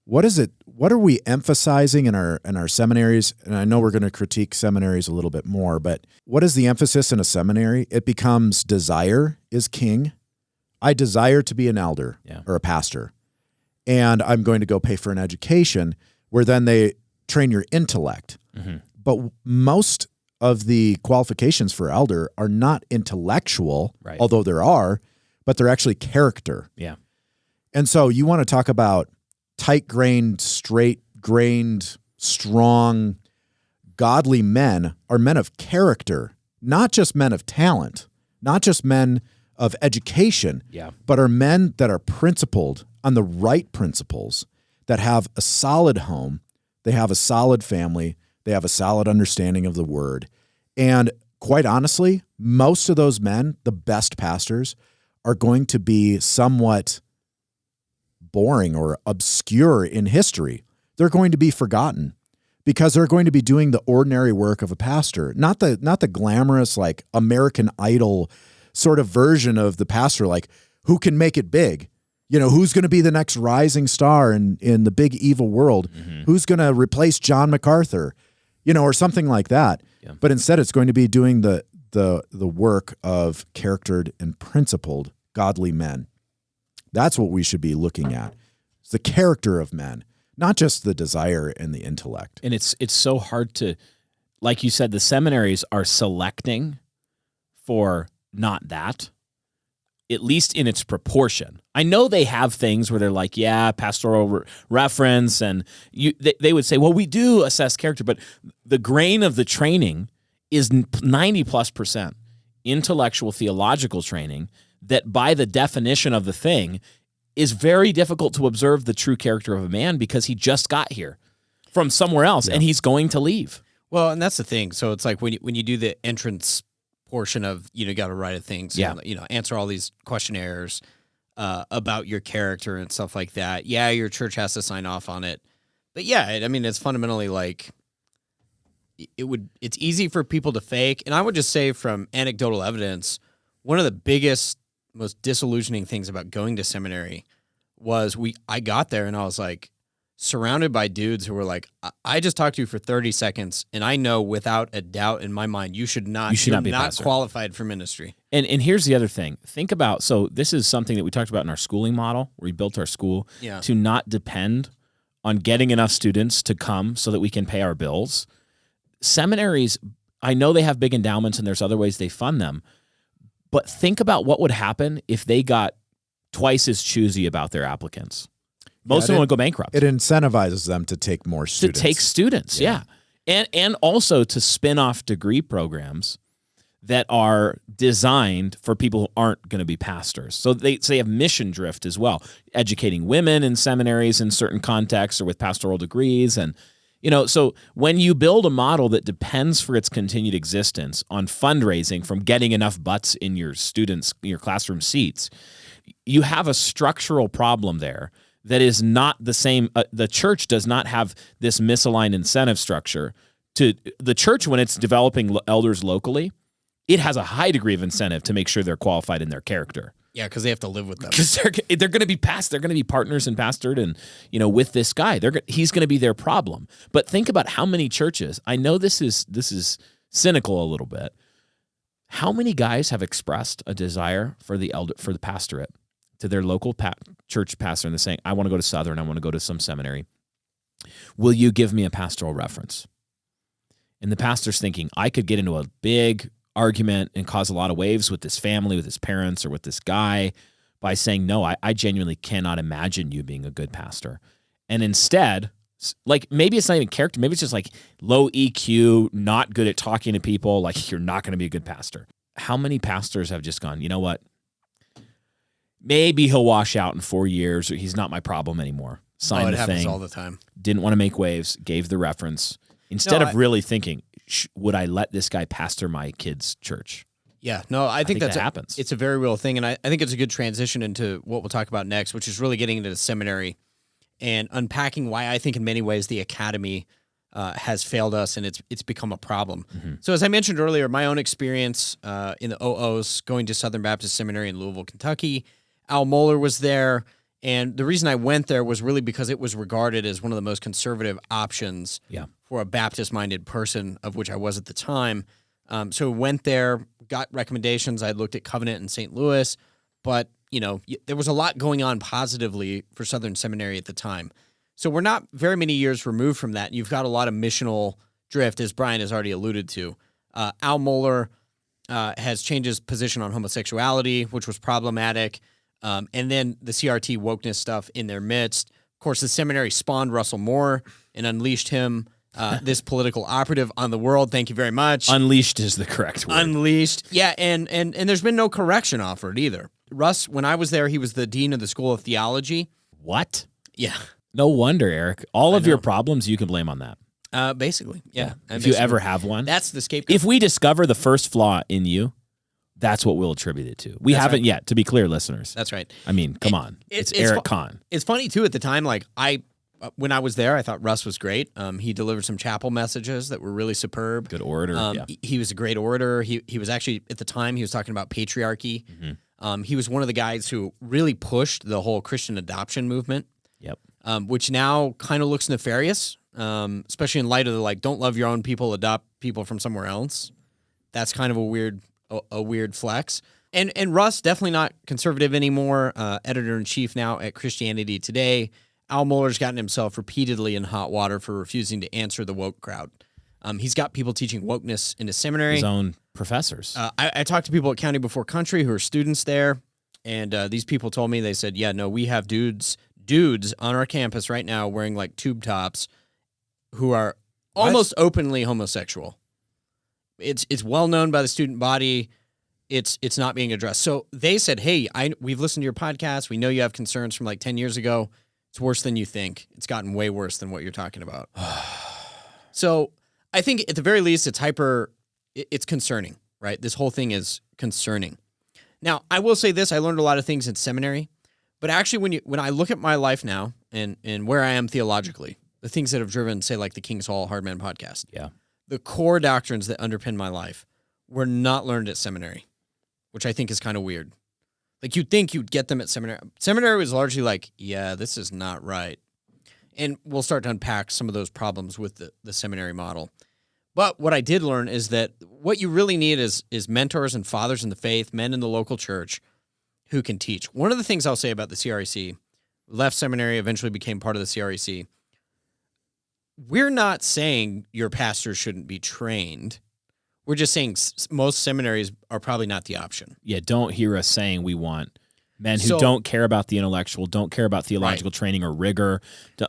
what is it? What are we emphasizing in our seminaries? And I know we're going to critique seminaries a little bit more, but what is the emphasis in a seminary? It becomes desire is king. I desire to be an elder or a pastor, and I'm going to go pay for an education where then they train your intellect. Mm-hmm. But most of the qualifications for elder are not intellectual, although there are, but they're actually character. Yeah. And so you want to talk about tight-grained, straight-grained, strong, godly men are men of character, not just men of talent, not just men of education, but are men that are principled on the right principles, that have a solid home, they have a solid family, they have a solid understanding of the word. And quite honestly, most of those men, the best pastors, are going to be somewhat boring or obscure in history. They're going to be forgotten because they're going to be doing the ordinary work of a pastor, not the glamorous, like American Idol sort of version of the pastor, like who can make it big. Who's going to be the next rising star in the big evil world? Mm-hmm. Who's going to replace John MacArthur, or something like that. Yeah. But instead, it's going to be doing the work of charactered and principled godly men. That's what we should be looking at. It's the character of men, not just the desire and the intellect. And it's so hard to, like you said, the seminaries are selecting for not that, at least in its proportion. I know they have things where they're like, yeah, pastoral reference, and they would say, well, we do assess character, but the grain of the training is 90+% intellectual theological training that by the definition of the thing is very difficult to observe the true character of a man because he just got here from somewhere else and he's going to leave. Well, and that's the thing. So it's like when you do the entrance portion of, got to write a thing. So, answer all these questionnaires about your character and stuff like that. Yeah, your church has to sign off on it. But yeah, it's fundamentally like it's easy for people to fake. And I would just say from anecdotal evidence, one of the biggest, most disillusioning things about going to seminary was I got there and I was like surrounded by dudes who were like, I just talked to you for 30 seconds and I know without a doubt in my mind, you're not be not qualified for ministry. And here's the other thing. Think about, so this is something that we talked about in our schooling model where we built our school to not depend on getting enough students to come so that we can pay our bills. Seminaries, I know they have big endowments and there's other ways they fund them, but think about what would happen if they got twice as choosy about their applicants. Most of them would go bankrupt. It incentivizes them to take more students. To take students, yeah. And also to spin off degree programs that are designed for people who aren't going to be pastors. So they have mission drift as well, educating women in seminaries in certain contexts or with pastoral degrees. And, so when you build a model that depends for its continued existence on fundraising from getting enough butts in your students, your classroom seats, you have a structural problem there that is not the same. The church does not have this misaligned incentive structure. To the church, when it's developing elders locally, it has a high degree of incentive to make sure they're qualified in their character. Yeah, because they have to live with them. Because they're going to be they're going to be partners and pastored, and with this guy, he's going to be their problem. But think about how many churches. I know this is cynical a little bit. How many guys have expressed a desire for the pastorate to their local church pastor, and they're saying, "I want to go to Southern. I want to go to some seminary. Will you give me a pastoral reference?" And the pastor's thinking, I could get into a big argument and cause a lot of waves with this family, with his parents, or with this guy by saying, no, I genuinely cannot imagine you being a good pastor. And instead, like maybe it's not even character, maybe it's just like low EQ, not good at talking to people, like you're not going to be a good pastor. How many pastors have just gone, you know what? Maybe he'll wash out in 4 years, or he's not my problem anymore. Signed the thing. It happens all the time. Didn't want to make waves, gave the reference. Instead of really thinking, would I let this guy pastor my kid's church? Yeah, no, I think that happens. It's a very real thing, and I think it's a good transition into what we'll talk about next, which is really getting into the seminary and unpacking why I think in many ways the academy has failed us and it's become a problem. Mm-hmm. So as I mentioned earlier, my own experience in the OOs, going to Southern Baptist Seminary in Louisville, Kentucky, Al Mohler was there, and the reason I went there was really because it was regarded as one of the most conservative options for a Baptist-minded person, of which I was at the time. So went there, got recommendations. I looked at Covenant in St. Louis, but there was a lot going on positively for Southern Seminary at the time. So we're not very many years removed from that. You've got a lot of missional drift, as Brian has already alluded to. Al Mohler has changed his position on homosexuality, which was problematic. And then the CRT wokeness stuff in their midst. Of course, the seminary spawned Russell Moore and unleashed him, this political operative on the world. Thank you very much. Unleashed is the correct word. Unleashed. Yeah, and there's been no correction offered either. Russ, when I was there, he was the dean of the School of Theology. What? Yeah. No wonder, Eric. All of your problems, you can blame on that. Basically, yeah. If you ever have one. That's the scapegoat. If we discover the first flaw in you, that's what we'll attribute it to. We haven't yet, to be clear, listeners. That's right. I mean, come on. It's Eric Kahn. It's funny, too, at the time, like, I When I was there, I thought Russ was great. He delivered some chapel messages that were really superb. Good orator. He was a great orator. He was actually, at the time, he was talking about patriarchy. He was one of the guys who really pushed the whole Christian adoption movement. Yep. Which now kind of looks nefarious, especially in light of the don't love your own people, adopt people from somewhere else. That's kind of a weird flex. And Russ, definitely not conservative anymore, editor-in-chief now at Christianity Today. Al Mohler's gotten himself repeatedly in hot water for refusing to answer the woke crowd. He's got people teaching wokeness in his seminary. His own professors. I talked to people at County Before Country who are students there, and these people told me, they said, yeah, no, we have dudes on our campus right now wearing tube tops who are almost openly homosexual. It's well known by the student body. It's not being addressed. So they said, hey, we've listened to your podcast. We know you have concerns from 10 years ago. It's worse than you think. It's gotten way worse than what you're talking about. So I think at the very least, it's concerning, right? This whole thing is concerning. Now, I will say this. I learned a lot of things in seminary, but actually when I look at my life now and where I am theologically, the things that have driven, say, the King's Hall Hardman podcast, the core doctrines that underpin my life were not learned at seminary, which I think is kind of weird. You'd think you'd get them at seminary. Seminary was largely yeah, this is not right. And we'll start to unpack some of those problems with the seminary model. But what I did learn is that what you really need is mentors and fathers in the faith, men in the local church who can teach. One of the things I'll say about the CREC, left seminary, eventually became part of the CREC, we're not saying your pastors shouldn't be trained. We're just saying most seminaries are probably not the option. Yeah, don't hear us saying we want men who don't care about the intellectual, don't care about theological training or rigor.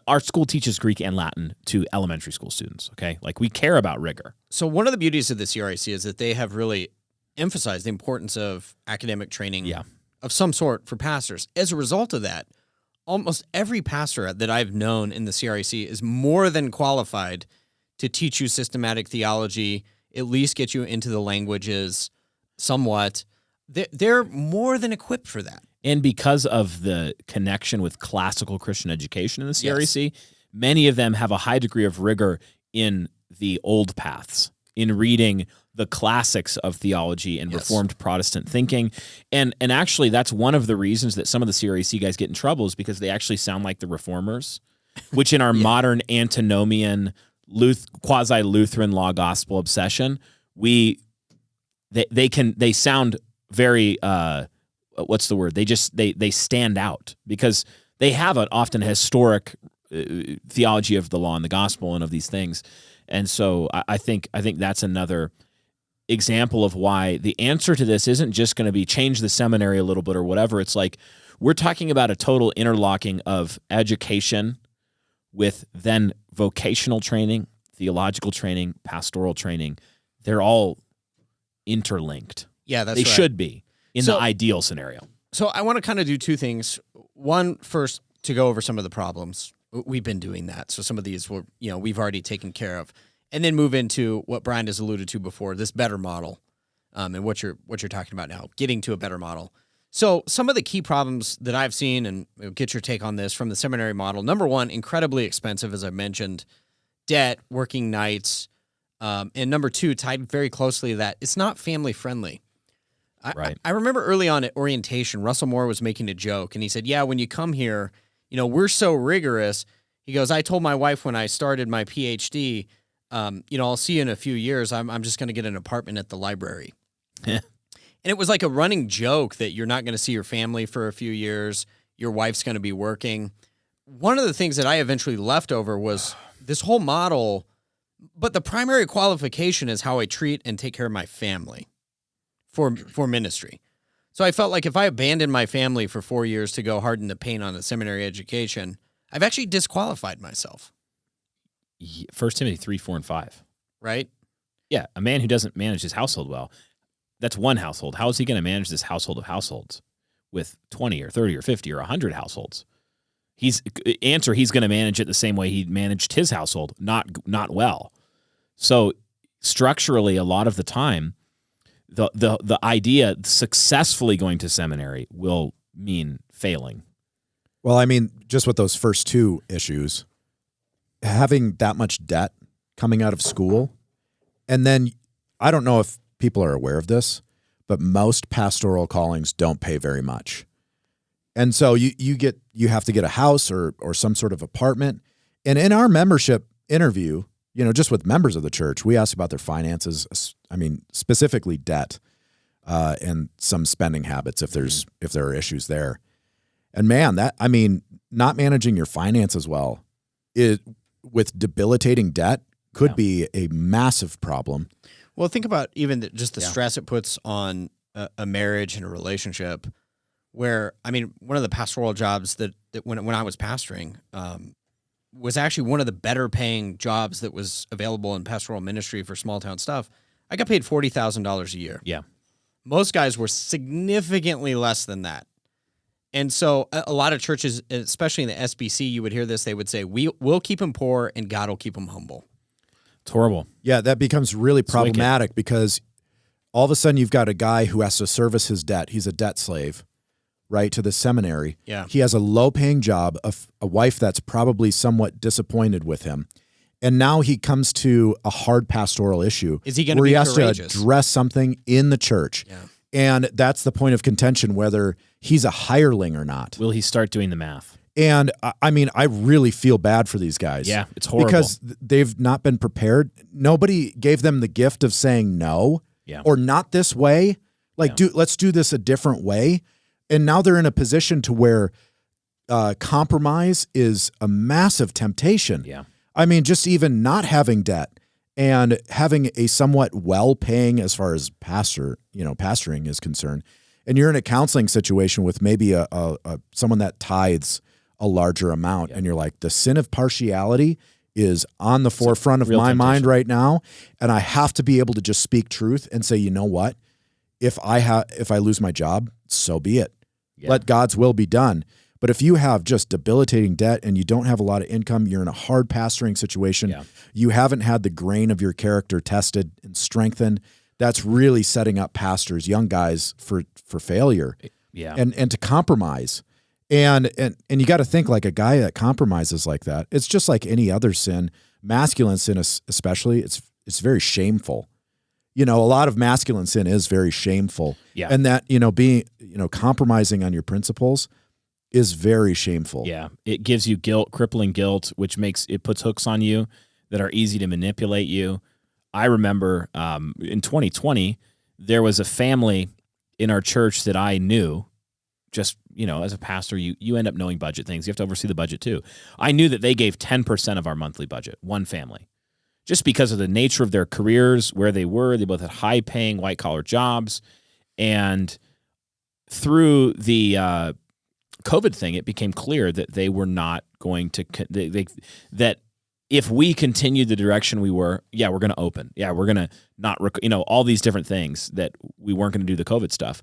Our school teaches Greek and Latin to elementary school students, okay? We care about rigor. So one of the beauties of the CREC is that they have really emphasized the importance of academic training of some sort for pastors. As a result of that, almost every pastor that I've known in the CREC is more than qualified to teach you systematic theology, at least get you into the languages somewhat. They're more than equipped for that. And because of the connection with classical Christian education in the CREC, many of them have a high degree of rigor in the old paths, in reading the classics of theology and Reformed Protestant thinking. And actually, that's one of the reasons that some of the CREC guys get in trouble is because they actually sound like the Reformers, which in our modern antinomian quasi-Lutheran law gospel obsession, they sound very what's the word? They stand out because they have an often historic theology of the law and the gospel and of these things. And so I think that's another example of why the answer to this isn't just going to be change the seminary a little bit or whatever. It's we're talking about a total interlocking of education with then vocational training, theological training, pastoral training. They're all interlinked. Yeah, that's they right. should be in the ideal scenario. So I want to kind of do two things. One, first, to go over some of the problems. We've been doing that. So some of these we've already taken care of. And then move into what Brian has alluded to before, this better model, and what you're talking about now, getting to a better model. So some of the key problems that I've seen, and get your take on this from the seminary model. Number one, incredibly expensive, as I mentioned, debt, working nights, and number two, tied very closely to that, it's not family friendly. I remember early on at orientation, Russell Moore was making a joke, and he said, yeah, when you come here, we're so rigorous. He goes, I told my wife when I started my PhD, I'll see you in a few years. I'm just going to get an apartment at the library. And it was like a running joke that you're not going to see your family for a few years. Your wife's going to be working. One of the things that I eventually left over was this whole model, but the primary qualification is how I treat and take care of my family for ministry. So I felt like if I abandoned my family for 4 years to go harden the paint on a seminary education, I've actually disqualified myself. 1 Timothy 3, 4, and 5. Right? Yeah, a man who doesn't manage his household well, that's one household. How is he going to manage this household of households with 20 or 30 or 50 or 100 households? He's going to manage it the same way he managed his household, not well. So structurally, a lot of the time, the idea successfully going to seminary will mean failing. Well, I mean, just with those first two issues, having that much debt coming out of school. And then I don't know if people are aware of this, but most pastoral callings don't pay very much. And so you have to get a house or some sort of apartment. And in our membership interview, just with members of the church, we ask about their finances. I mean, specifically debt, and some spending habits if there are issues there. And man, not managing your finances well with debilitating debt could be a massive problem. Well, think about even just the stress it puts on a marriage and a relationship where, one of the pastoral jobs that when I was pastoring was actually one of the better paying jobs that was available in pastoral ministry for small town stuff. I got paid $40,000 a year. Yeah. Most guys were significantly less than that. And so a lot of churches, especially in the SBC, you would hear this, they would say, we'll keep them poor and God will keep them humble. It's horrible. Yeah, that becomes really problematic because all of a sudden you've got a guy who has to service his debt. He's a debt slave, right, to the seminary. Yeah. He has a low-paying job, a wife that's probably somewhat disappointed with him. And now he comes to a hard pastoral issue. Is he going to be courageous? Where he has to address something in the church. Yeah. And that's the point of contention, whether he's a hireling or not. Will he start doing the math? And I really feel bad for these guys. Yeah, it's horrible. Because they've not been prepared. Nobody gave them the gift of saying no or not this way. Let's do this a different way. And now they're in a position to where compromise is a massive temptation. Yeah. Just even not having debt and having a somewhat well-paying as far as pastoring is concerned. And you're in a counseling situation with maybe a someone that tithes a larger amount, and you're like, the sin of partiality is on the forefront of my mind right now, and I have to be able to just speak truth and say, you know what? If I lose my job, so be it. Yeah. Let God's will be done. But if you have just debilitating debt and you don't have a lot of income, you're in a hard pastoring situation. Yeah. You haven't had the grain of your character tested and strengthened. That's really setting up pastors, young guys, for failure. Yeah. And to compromise. And you got to think, like, a guy that compromises like that, it's just like any other sin, masculine sin especially, it's very shameful. A lot of masculine sin is very shameful. Yeah. And that, being, compromising on your principles is very shameful. Yeah. It gives you guilt, crippling guilt, which puts hooks on you that are easy to manipulate you. I remember in 2020, there was a family in our church that I knew. Just, as a pastor, you end up knowing budget things. You have to oversee the budget too. I knew that they gave 10% of our monthly budget, one family, just because of the nature of their careers, where they were. They both had high-paying white-collar jobs. And through the COVID thing, it became clear that they were not going to that if we continued the direction we were, we're going to open. Yeah, we're going to not, all these different things that we weren't going to do the COVID stuff.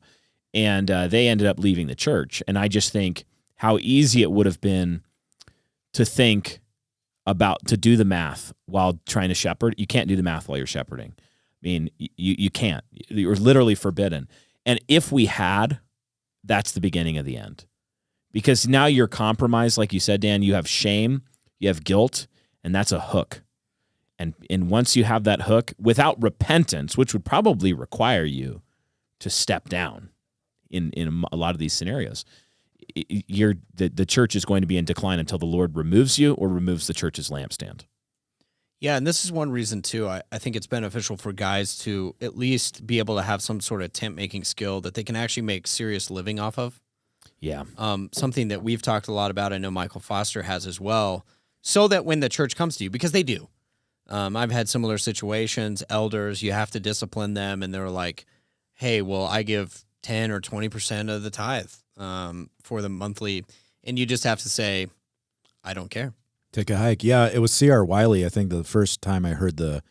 And they ended up leaving the church. And I just think how easy it would have been to to do the math while trying to shepherd. You can't do the math while you're shepherding. You can't. You're literally forbidden. And if we had, that's the beginning of the end. Because now you're compromised, like you said, Dan, you have shame, you have guilt, and that's a hook. And once you have that hook, without repentance, which would probably require you to step down in a lot of these scenarios, the church is going to be in decline until the Lord removes you or removes the church's lampstand. Yeah, and this is one reason, too. I think it's beneficial for guys to at least be able to have some sort of tent-making skill that they can actually make serious living off of. Yeah. Something that we've talked a lot about, I know Michael Foster has as well, so that when the church comes to you, because they do. I've had similar situations, elders, you have to discipline them, and they're like, hey, well, I give 10 or 20% of the tithe for the monthly, and you just have to say, I don't care. Take a hike. Yeah, it was C.R. Wiley, I think, the first time I heard the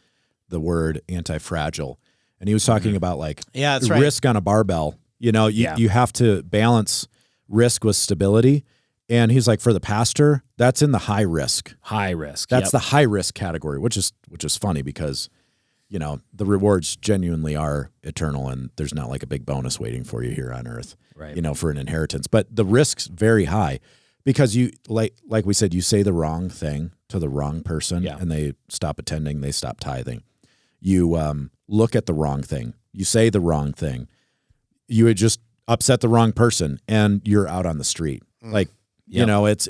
word anti-fragile, and he was talking about that's risk on a barbell. You have to balance risk with stability. And he's like, for the pastor, that's in the high risk. High risk. That's the high risk category, which is funny because, the rewards genuinely are eternal and there's not like a big bonus waiting for you here on earth, right? For an inheritance. But the risk's very high because you, like we said, you say the wrong thing to the wrong person Yeah. and they stop attending, they stop tithing. You look at the wrong thing. You say the wrong thing. You would just upset the wrong person and you're out on the street. Like, you know, it's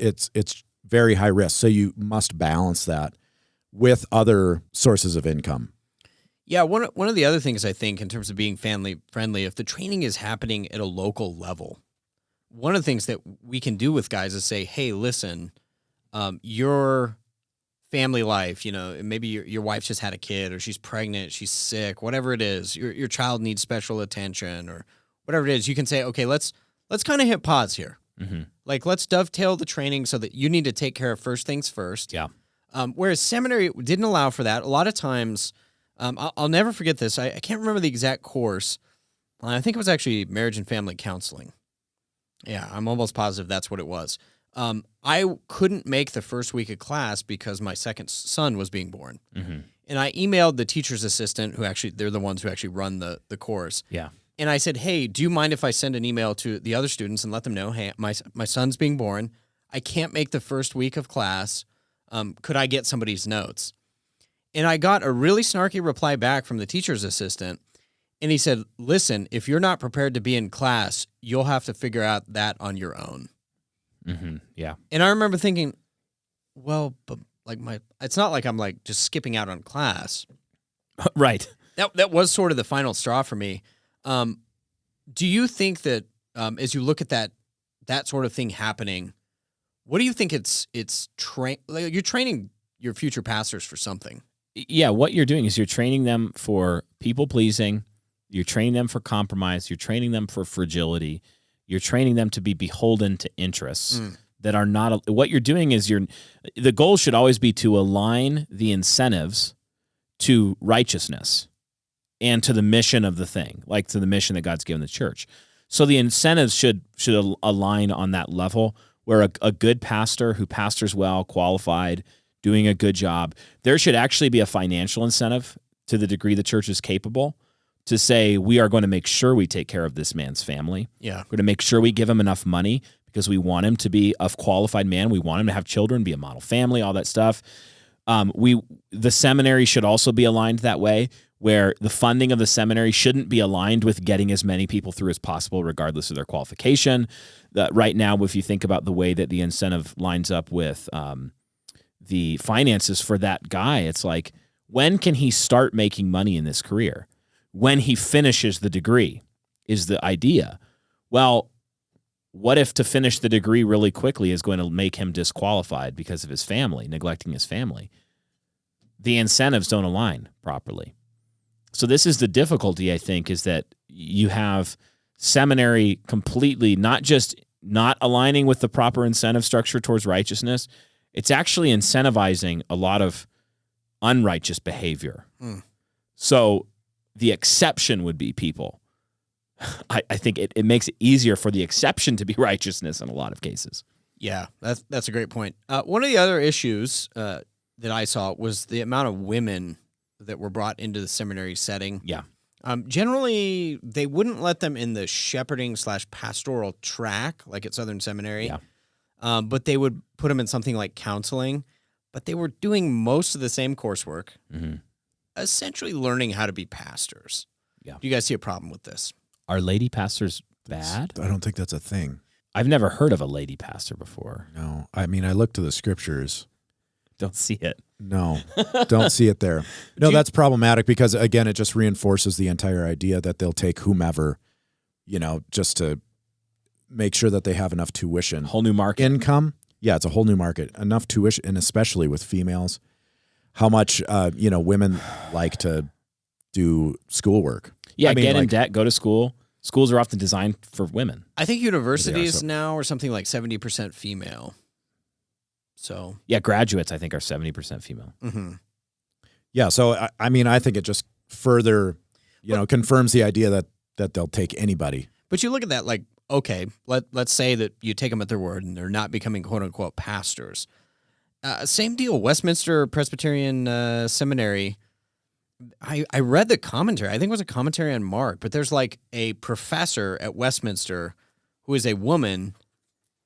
very high risk. So you must balance that with other sources of income. Yeah, one of the other things I think in terms of being family friendly, if the training is happening at a local level, one of the things that we can do with guys is say, hey, listen, your family life, you know, maybe your wife just had a kid or she's pregnant, she's sick, whatever it is, your child needs special attention or whatever it is, you can say, okay, let's kind of hit pause here. Like, let's dovetail the training so that you need to take care of first things first. Yeah. Whereas seminary didn't allow for that. A lot of times, I'll never forget this. I can't remember the exact course. I think it was actually marriage and family counseling. Yeah, I'm almost positive that's what it was. I couldn't make the first week of class because my second son was being born. And I emailed the teacher's assistant, they're the ones who actually run the course. Yeah. And I said, hey, do you mind if I send an email to the other students and let them know, hey, my son's being born. I can't make the first week of class. Could I get somebody's notes? And I got a really snarky reply back from the teacher's assistant. And he said, listen, if you're not prepared to be in class, you'll have to figure out that on your own. Yeah. And I remember thinking, well, but like it's not like I'm like just skipping out on class. Right. That was sort of the final straw for me. Do you think that as you look at that sort of thing happening, what do you think you're training your future pastors for something? Yeah, what you're doing is you're training them for people-pleasing, you're training them for compromise, you're training them for fragility, you're training them to be beholden to interests that are not... What you're doing is the goal should always be to align the incentives to righteousness and to the mission of the thing, like to the mission that God's given the church. So the incentives should align on that level where a good pastor who pastors well, qualified, doing a good job, there should actually be a financial incentive to the degree the church is capable to say, we are going to make sure we take care of this man's family. Yeah. We're going to make sure we give him enough money because we want him to be a qualified man. We want him to have children, be a model family, all that stuff. The seminary should also be aligned that way, where the funding of the seminary shouldn't be aligned with getting as many people through as possible, regardless of their qualification. Right now, if you think about the way that the incentive lines up with the finances for that guy, it's like, when can he start making money in this career? When he finishes the degree is the idea. Well, what if to finish the degree really quickly is going to make him disqualified because of his family, neglecting his family? The incentives don't align properly. So this is the difficulty, I think, is that you have seminary completely not just not aligning with the proper incentive structure towards righteousness, it's actually incentivizing a lot of unrighteous behavior. So the exception would be people. I think it makes it easier for the exception to be righteousness in a lot of cases. Yeah, that's a great point. One of the other issues that I saw was the amount of women that were brought into the seminary setting. Yeah. Generally, they wouldn't let them in the shepherding/pastoral track like at Southern Seminary. Yeah. But they would put them in something like counseling. But they were doing most of the same coursework, essentially learning how to be pastors. Yeah. Do you guys see a problem with this? Are lady pastors bad? I don't think that's a thing. I've never heard of a lady pastor before. No. I mean, I look to the scriptures. Don't see it. No, don't see it there. No, that's problematic because, again, it just reinforces the entire idea that they'll take whomever, just to make sure that they have enough tuition. Whole new market. Income. Yeah, it's a whole new market. Enough tuition, and especially with females, how much, women like to do schoolwork. Yeah, I mean, get in debt, go to school. Schools are often designed for women. I think universities so. now are something like 70% female. So Yeah, graduates, I think, are 70% female. Yeah, so, I mean, I think it just further, confirms the idea that they'll take anybody. But you look at that like, okay, let's say that you take them at their word and they're not becoming quote-unquote pastors. Same deal, Westminster Presbyterian Seminary. I read the commentary. I think it was a commentary on Mark, but there's like a professor at Westminster who is a woman,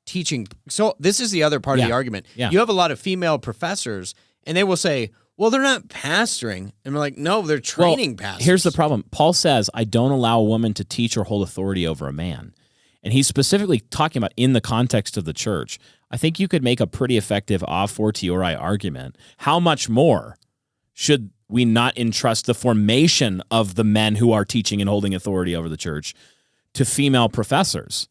teaching. So this is the other part of the argument. Yeah. You have a lot of female professors, and they will say, well, they're not pastoring. And we're like, no, they're training pastors. Here's the problem. Paul says, I don't allow a woman to teach or hold authority over a man. And he's specifically talking about in the context of the church. I think you could make a pretty effective a fortiori argument. How much more should we not entrust the formation of the men who are teaching and holding authority over the church to female professors?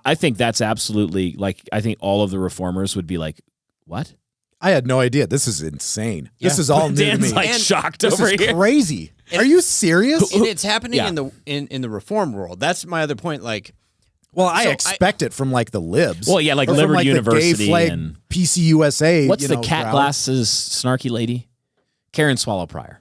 I think that's absolutely, like, I think all of the reformers would be like, what? I had no idea. This is insane. This is all new to Dan's me. like shocked This over is here. crazy. Are you serious? And it's happening Yeah. in the reform world. That's my other point. Like, Well, I So expect it from like the libs. Well, yeah, like Or from, Liberty like, University the gay flag and PCUSA. what's you the know, cat crowd. glasses snarky lady? Karen Swallow Pryor.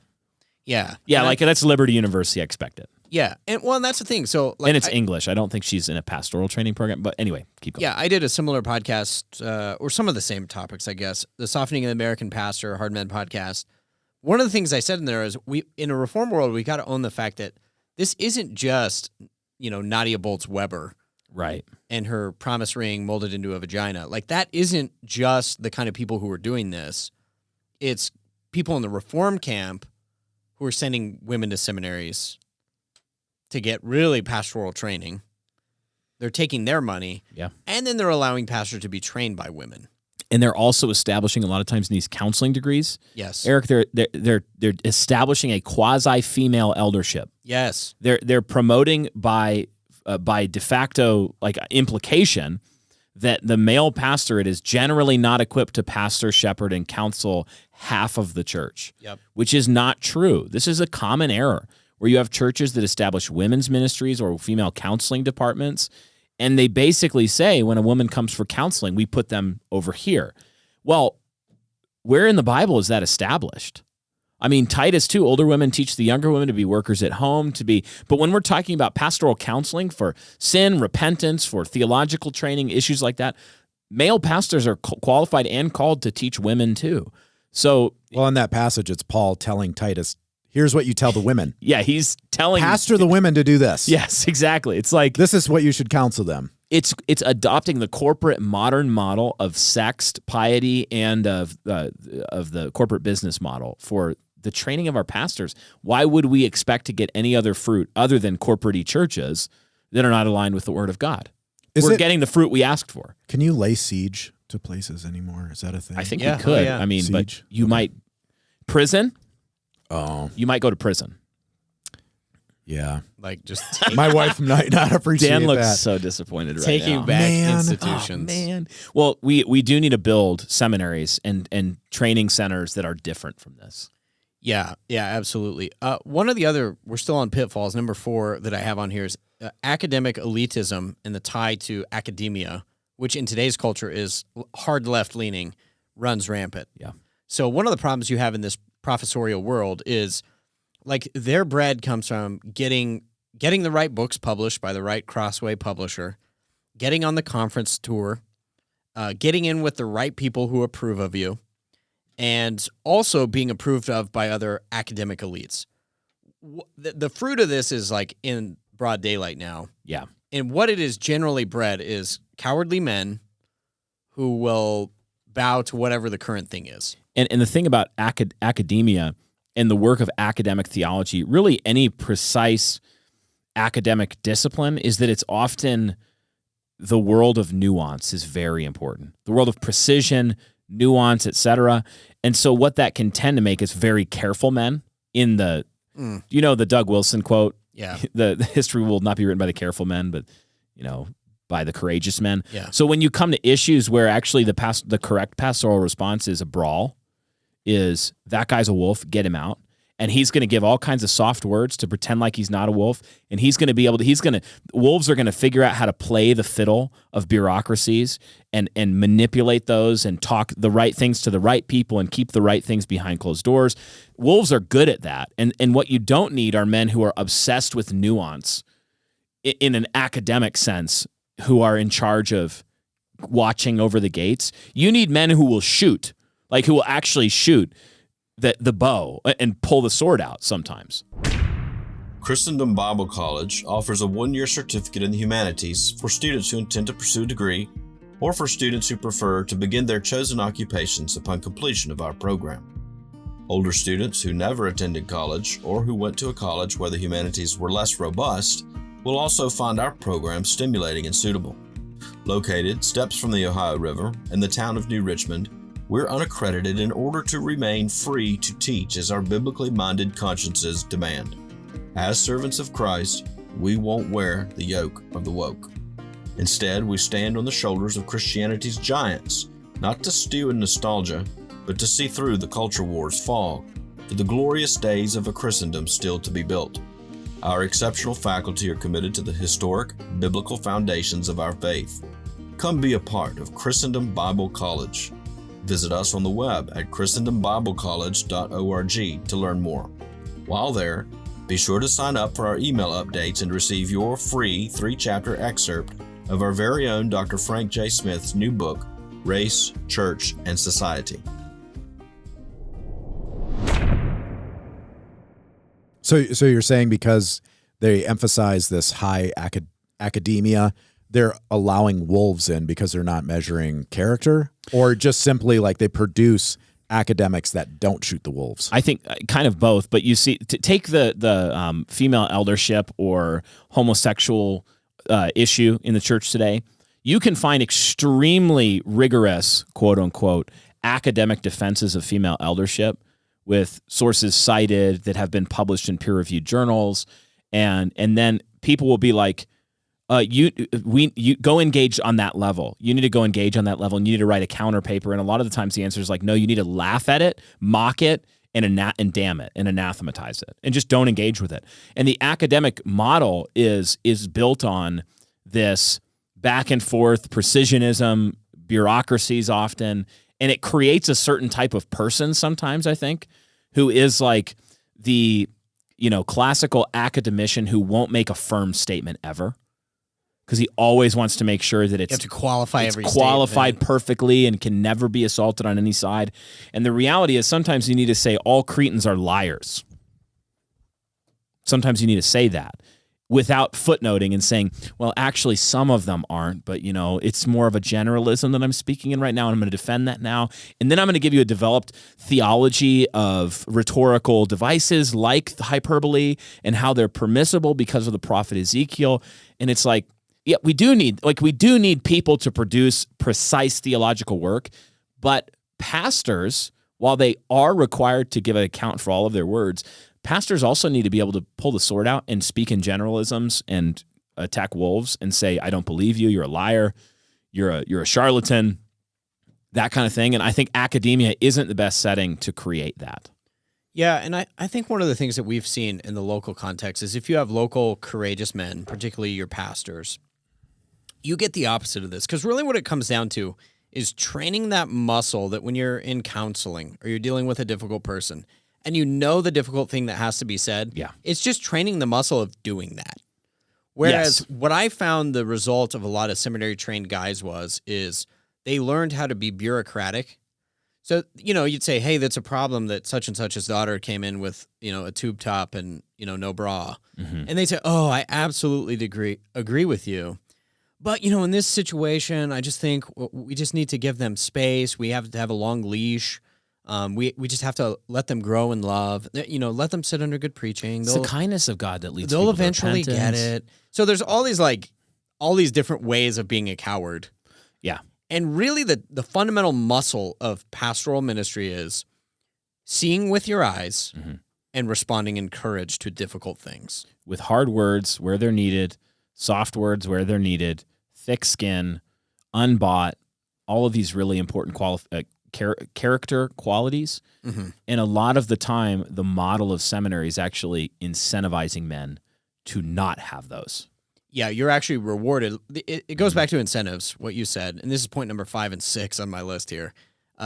yeah. Yeah, And like that's Liberty University. I expect it. yeah. And well, that's the thing. So, like, And it's English. I don't think she's in a pastoral training program. But anyway, keep going. yeah, I did a similar podcast, or some of the same topics, I guess. The Softening of the American Pastor, Hard Men podcast. One of the things I said in there is in a reform world, we got to own the fact that this isn't just, Nadia Bolz-Weber Right. and her promise ring molded into a vagina. Like, that isn't just the kind of people who are doing this. It's people in the reform camp who are sending women to seminaries to get really pastoral training. They're taking their money. Yeah. And then they're allowing pastors to be trained by women. And they're also establishing a lot of times in these counseling degrees. Yes. Eric, they're establishing a quasi female eldership. Yes. They're promoting by de facto like implication that the male pastorate is generally not equipped to pastor, shepherd, and counsel half of the church. Yep. Which is not true. This is a common error where you have churches that establish women's ministries or female counseling departments, and they basically say when a woman comes for counseling, we put them over here. Well, where in the Bible is that established? I mean, Titus 2, older women teach the younger women to be workers at home, but when we're talking about pastoral counseling for sin, repentance, for theological training, issues like that, male pastors are qualified and called to teach women too. So, Well, in that passage, it's Paul telling Titus, here's what you tell the women. yeah, he's telling Pastor the women to do this. Yes, exactly. It's like This is what you should counsel them. it's adopting the corporate modern model of sext piety and of the corporate business model for the training of our pastors. Why would we expect to get any other fruit other than corporate churches that are not aligned with the Word of God? We're getting the fruit we asked for. Can you lay siege to places anymore? Is that a thing? I think Yeah. we could. Oh, yeah. I mean, but Siege. you might prison. Oh, You might go to prison. yeah. Like, just My wife might not appreciate Dan looks that. so disappointed right taking now. back Man. institutions. Oh, man. Well, we do need to build seminaries and training centers that are different from this. Yeah, absolutely. One of the other, we're still on pitfalls, number 4 that I have on here is academic elitism and the tie to academia, which in today's culture is hard left-leaning, runs rampant. Yeah. So one of the problems you have in this professorial world is, like, their bread comes from getting the right books published by the right Crossway publisher, getting on the conference tour, getting in with the right people who approve of you, and also being approved of by other academic elites. The fruit of this is, like, in broad daylight now. Yeah. And what it is generally bred is cowardly men who will bow to whatever the current thing is. And the thing about academia and the work of academic theology, really any precise academic discipline, is that it's often the world of nuance is very important. The world of precision, nuance, etc. And so what that can tend to make is very careful men in the, the Doug Wilson quote, Yeah. the history will not be written by the careful men, but, by the courageous men. Yeah. So when you come to issues where actually the correct pastoral response is a brawl, is that guy's a wolf, get him out. And he's going to give all kinds of soft words to pretend like he's not a wolf. And he's going to be able to, wolves are going to figure out how to play the fiddle of bureaucracies and manipulate those and talk the right things to the right people and keep the right things behind closed doors. Wolves are good at that. And what you don't need are men who are obsessed with nuance in an academic sense, who are in charge of watching over the gates. You need men who will shoot, like who will actually shoot the bow and pull the sword out sometimes. Christendom Bible College offers a one-year certificate in the humanities for students who intend to pursue a degree or for students who prefer to begin their chosen occupations upon completion of our program. Older students who never attended college or who went to a college where the humanities were less robust will also find our program stimulating and suitable. Located steps from the Ohio River in the town of New Richmond, we're unaccredited in order to remain free to teach as our biblically minded consciences demand. As servants of Christ, we won't wear the yoke of the woke. Instead, we stand on the shoulders of Christianity's giants, not to stew in nostalgia, but to see through the culture war's fog to the glorious days of a Christendom still to be built. Our exceptional faculty are committed to the historic, biblical foundations of our faith. Come be a part of Christendom Bible College. Visit us on the web at christendombiblecollege.org to learn more. While there, be sure to sign up for our email updates and receive your free 3-chapter excerpt of our very own Dr. Frank J. Smith's new book, Race, Church, and Society. So you're saying because they emphasize this high academia, they're allowing wolves in because they're not measuring character, or just simply like they produce academics that don't shoot the wolves? I think kind of both, but you see, take the female eldership or homosexual issue in the church today. You can find extremely rigorous, quote unquote, academic defenses of female eldership with sources cited that have been published in peer-reviewed journals, and then people will be like, you go engage on that level. You need to go engage on that level, and you need to write a counter paper. And a lot of the times the answer is like, no, you need to laugh at it, mock it, and damn it, and anathematize it, and just don't engage with it. And the academic model is built on this back and forth precisionism, bureaucracies often, and it creates a certain type of person sometimes, I think, who is like the, classical academician who won't make a firm statement ever, because he always wants to make sure that it's, You have to qualify every qualified statement. perfectly and can never be assaulted on any side. And the reality is sometimes you need to say all Cretans are liars. Sometimes you need to say that without footnoting and saying, well, actually some of them aren't, but it's more of a generalism that I'm speaking in right now, and I'm going to defend that now. And then I'm going to give you a developed theology of rhetorical devices like the hyperbole and how they're permissible because of the prophet Ezekiel. And it's like, yeah, we do need people to produce precise theological work, but pastors, while they are required to give an account for all of their words, pastors also need to be able to pull the sword out and speak in generalisms and attack wolves and say, I don't believe you, you're a liar, you're a charlatan, that kind of thing. And I think academia isn't the best setting to create that. Yeah, and I think one of the things that we've seen in the local context is if you have local courageous men, particularly your pastors, you get the opposite of this. Because really what it comes down to is training that muscle that when you're in counseling or you're dealing with a difficult person and the difficult thing that has to be said, it's just training the muscle of doing that. Whereas what I found the result of a lot of seminary trained guys is they learned how to be bureaucratic. So, you'd say, hey, that's a problem that such and such's daughter came in with, a tube top and, no bra. Mm-hmm. And they say, oh, I absolutely agree with you. But, in this situation, I just think we just need to give them space. We have to have a long leash. We just have to let them grow in love. Let them sit under good preaching. It's the kindness of God that leads they'll people to eventually get it. So there's all these different ways of being a coward. Yeah. And really the fundamental muscle of pastoral ministry is seeing with your eyes and responding in courage to difficult things. With hard words where they're needed, soft words where they're needed, thick skin, unbought, all of these really important character qualities. Mm-hmm. And a lot of the time, the model of seminary is actually incentivizing men to not have those. Yeah, you're actually rewarded. It goes back to incentives, what you said, and this is point number 5 and 6 on my list here.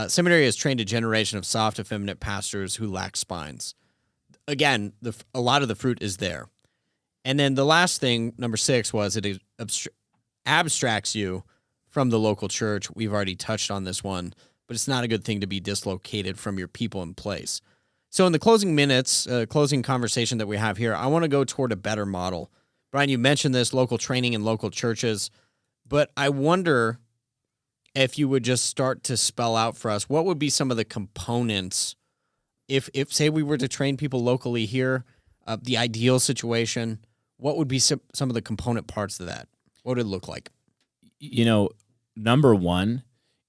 Seminary has trained a generation of soft, effeminate pastors who lack spines. Again, a lot of the fruit is there. And then the last thing, number 6, was it abstracts you from the local church. We've already touched on this one, but it's not a good thing to be dislocated from your people in place. So in the closing minutes, closing conversation that we have here, I want to go toward a better model. Brian, you mentioned this, local training in local churches, but I wonder if you would just start to spell out for us, what would be some of the components if say we were to train people locally here, the ideal situation, what would be some of the component parts of that? What would it look like? Number one,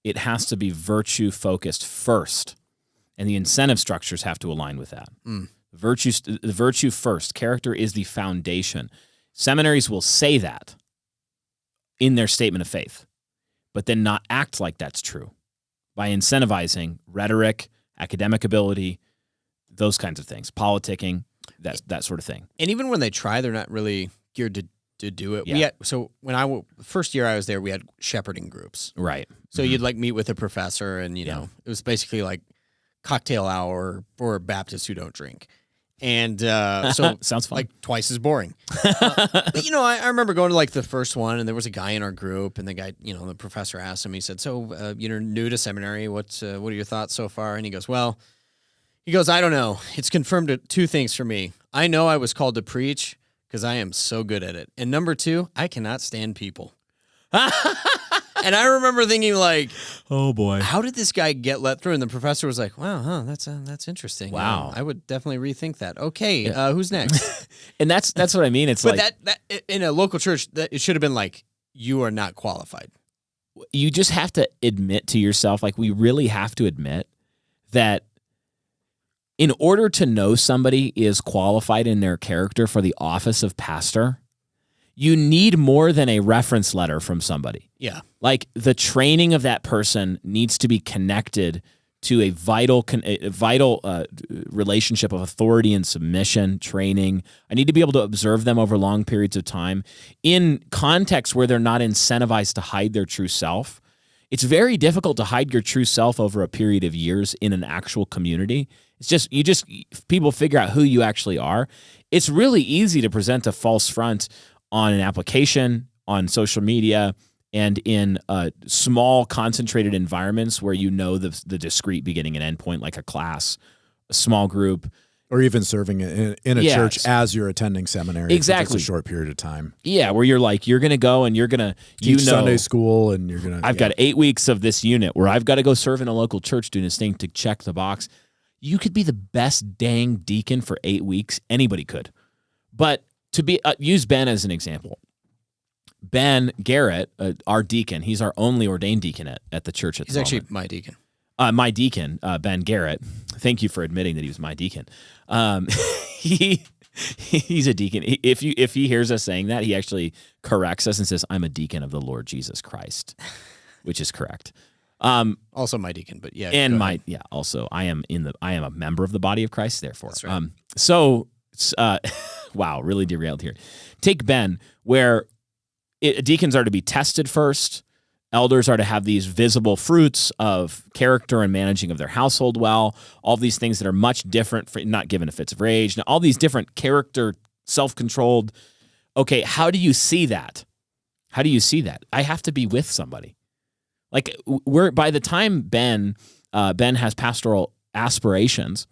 it has to be virtue focused first, and the incentive structures have to align with that. The virtue first. Character is the foundation. Seminaries will say that in their statement of faith, but then not act like that's true by incentivizing rhetoric, academic ability, those kinds of things, politicking, that sort of thing. And even when they try, they're not really geared to do it. Yeah. So when first year I was there, we had shepherding groups. Right. So you'd like meet with a professor, and it was basically like cocktail hour for Baptists who don't drink. And so sounds fun. Like twice as boring. But I remember going to like the first one, and there was a guy in our group, and the guy, the professor asked him. He said, "So you're new to seminary. What are your thoughts so far?" And he goes, "I don't know. It's confirmed two things for me. I know I was called to preach because I am so good at it, and number two, I cannot stand people." And I remember thinking, like, oh boy, how did this guy get let through? And the professor was like, "Wow, that's interesting. Wow, I would definitely rethink that." Okay, who's next? And that's what I mean. It's but like that in a local church, that it should have been like, you are not qualified. You just have to admit to yourself, like we really have to admit that in order to know somebody is qualified in their character for the office of pastor, you need more than a reference letter from somebody. Yeah. Like the training of that person needs to be connected to a vital relationship of authority and submission, training. I need to be able to observe them over long periods of time in contexts where they're not incentivized to hide their true self. It's very difficult to hide your true self over a period of years in an actual community. It's just people figure out who you actually are. It's really easy to present a false front on an application, on social media, and in small, concentrated environments where the discrete beginning and end point, like a class, a small group. Or even serving in a church as you're attending seminary. Exactly. It's a short period of time. Yeah, where you're going to go and you're going to teach Sunday school, and you're going to... I've got 8 weeks of this unit where I've got to go serve in a local church doing this thing to check the box. You could be the best dang deacon for 8 weeks. Anybody could. But to be use Ben as an example. Ben Garrett, our deacon, he's our only ordained deacon at the church at the moment. He's actually my deacon. My deacon, Ben Garrett. Thank you for admitting that he was my deacon. He's a deacon. If he hears us saying that, he actually corrects us and says, "I'm a deacon of the Lord Jesus Christ," which is correct. Also my deacon, but yeah. And also I am a member of the body of Christ, therefore. That's right. Wow, really derailed here. Take Ben, where deacons are to be tested first. Elders are to have these visible fruits of character and managing of their household well. All these things that are much different, not given to fits of rage. Now, all these different character, self-controlled. Okay, how do you see that? How do you see that? I have to be with somebody. Like by the time Ben has pastoral aspirations,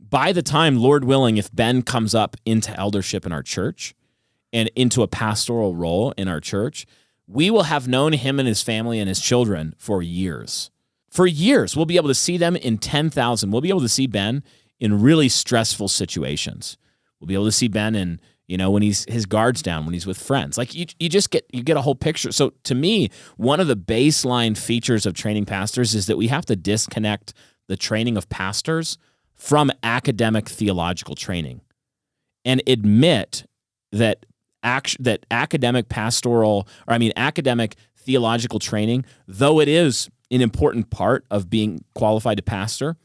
by the time, Lord willing, if Ben comes up into eldership in our church and into a pastoral role in our church, we will have known him and his family and his children for years. For years, we'll be able to see them in 10,000. We'll be able to see Ben in really stressful situations. We'll be able to see Ben in, when his guard's down, when he's with friends. Like you get a whole picture. So to me, one of the baseline features of training pastors is that we have to disconnect the training of pastors from academic theological training and admit that academic theological training, though it is an important part of being qualified to pastor,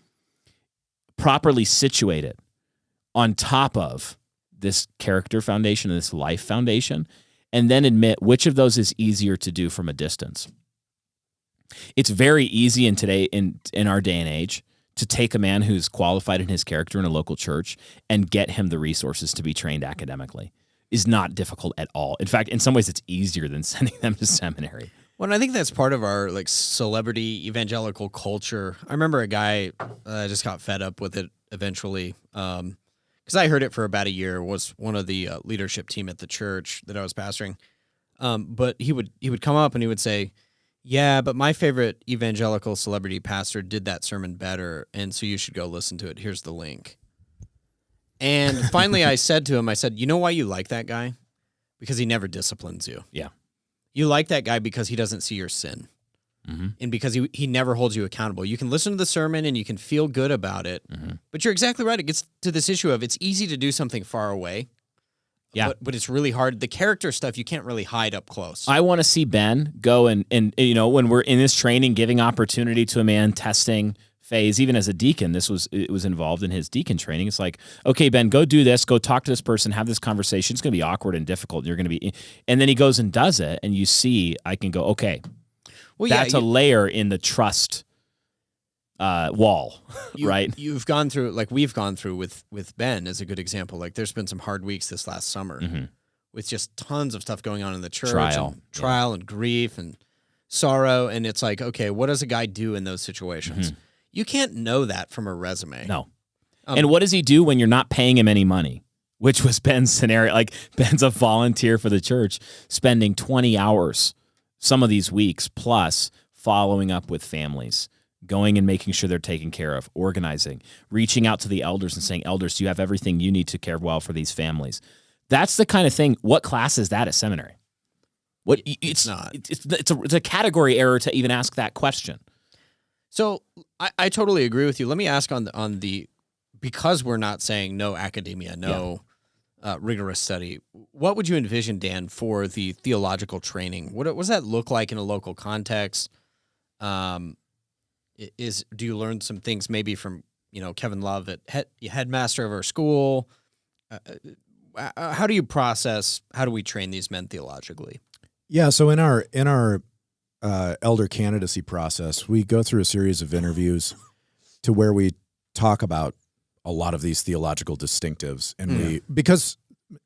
properly situated on top of this character foundation and this life foundation, and then admit which of those is easier to do from a distance. It's very easy in our day and age to take a man who's qualified in his character in a local church and get him the resources to be trained academically. Is not difficult at all. In fact, in some ways, it's easier than sending them to seminary. Well, and I think that's part of our celebrity evangelical culture. I remember a guy just got fed up with it eventually because I heard it for about a year. Was one of the leadership team at the church that I was pastoring. But he would come up and he would say, Yeah, but my favorite evangelical celebrity pastor did that sermon better, and so you should go listen to it. Here's the link. And finally I said to him, you know why you like that guy? Because he never disciplines you. Yeah. You like that guy because he doesn't see your sin. Mm-hmm. And because he never holds you accountable. You can listen to the sermon and you can feel good about it. Mm-hmm. But you're exactly right. It gets to this issue of it's easy to do something far away. Yeah. But it's really hard. The character stuff you can't really hide up close. I want to see Ben go and you know, when we're in this training, giving opportunity to a man, testing phase, even as a deacon, it was involved in his deacon training. It's like, okay, Ben, go do this, go talk to this person, have this conversation. It's going to be awkward and difficult. And then he goes and does it, and you see, I can go, okay, well, that's a layer in the trust wall, right? You've gone through, like we've gone through with Ben as a good example. Like there's been some hard weeks this last summer with just tons of stuff going on in the church, trial and grief and sorrow. And it's like, okay, what does a guy do in those situations? You can't know that from a resume. No. And what does he do when you're not paying him any money? Which was Ben's scenario. Like Ben's a volunteer for the church, spending 20 hours some of these weeks, plus following up with families, going and making sure they're taken care of, organizing, reaching out to the elders and saying, elders, do you have everything you need to care well for these families? That's the kind of thing. What class is that at seminary? It's not. It's a category error to even ask that question. So I totally agree with you. Let me ask on the because we're not saying no academia, rigorous study. What would you envision, Dan, for the theological training? What does that look like in a local context? Do you learn some things maybe from Kevin Love at headmaster of our school? How do you process? How do we train these men theologically? Yeah, so in our elder candidacy process, we go through a series of interviews to where we talk about a lot of these theological distinctives, and because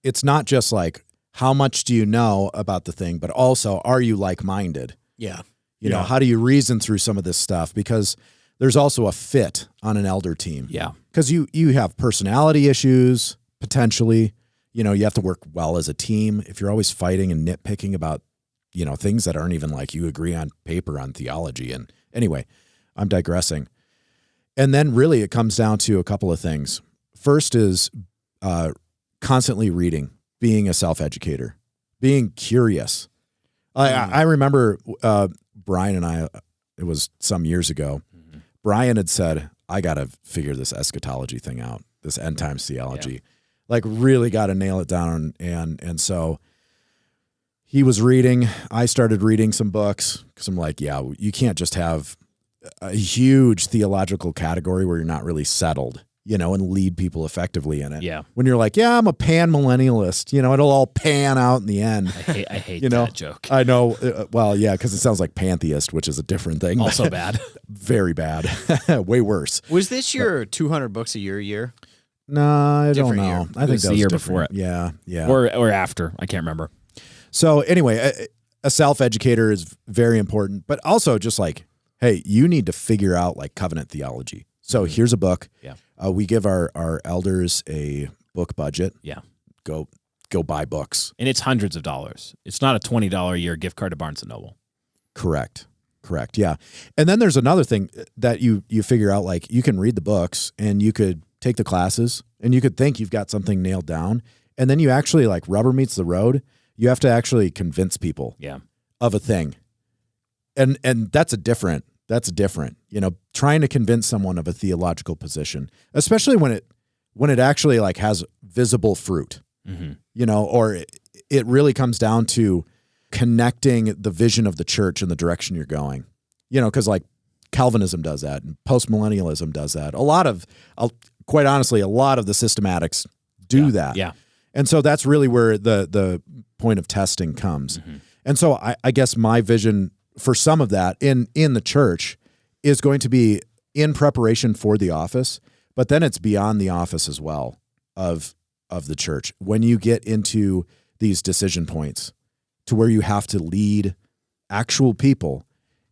it's not just like how much do you know about the thing, but also are you like-minded? Yeah. You know, how do you reason through some of this stuff? Because there's also a fit on an elder team. Yeah. Because you have personality issues, potentially. You have to work well as a team. If you're always fighting and nitpicking about, things that aren't even like you agree on paper on theology. And anyway, I'm digressing. And then really it comes down to a couple of things. First is constantly reading, being a self-educator, being curious. I remember Brian and I, it was some years ago, Brian had said, I got to figure this eschatology thing out, this end times theology. Yeah. Like really got to nail it down. And so he was reading, I started reading some books because I'm like, yeah, you can't just have a huge theological category where you're not really settled, and lead people effectively in it. Yeah. When you're like, yeah, I'm a pan-millennialist, it'll all pan out in the end. I hate that joke. I know. Well, yeah, because it sounds like pantheist, which is a different thing. Also bad. Very bad. Way worse. Was this your 200 books a year? No, I don't know. Year. I think that the was year different. before it. Yeah. Or after. I can't remember. So anyway, a self-educator is very important, but also just like, hey, you need to figure out like covenant theology. So here's a book. Yeah. We give our elders a book budget. Yeah. Go buy books. And it's hundreds of dollars. It's not a $20 a year gift card to Barnes & Noble. Correct. Yeah. And then there's another thing that you figure out, like you can read the books and you could take the classes and you could think you've got something nailed down. And then you actually like rubber meets the road. You have to actually convince people of a thing. And that's different. Trying to convince someone of a theological position, especially when it actually like has visible fruit, or it really comes down to connecting the vision of the church and the direction you're going, because like Calvinism does that and postmillennialism does that. Quite honestly, a lot of the systematics do that. Yeah. And so that's really where the point of testing comes. And so I guess my vision for some of that in the church is going to be in preparation for the office, but then it's beyond the office as well of the church. When you get into these decision points to where you have to lead actual people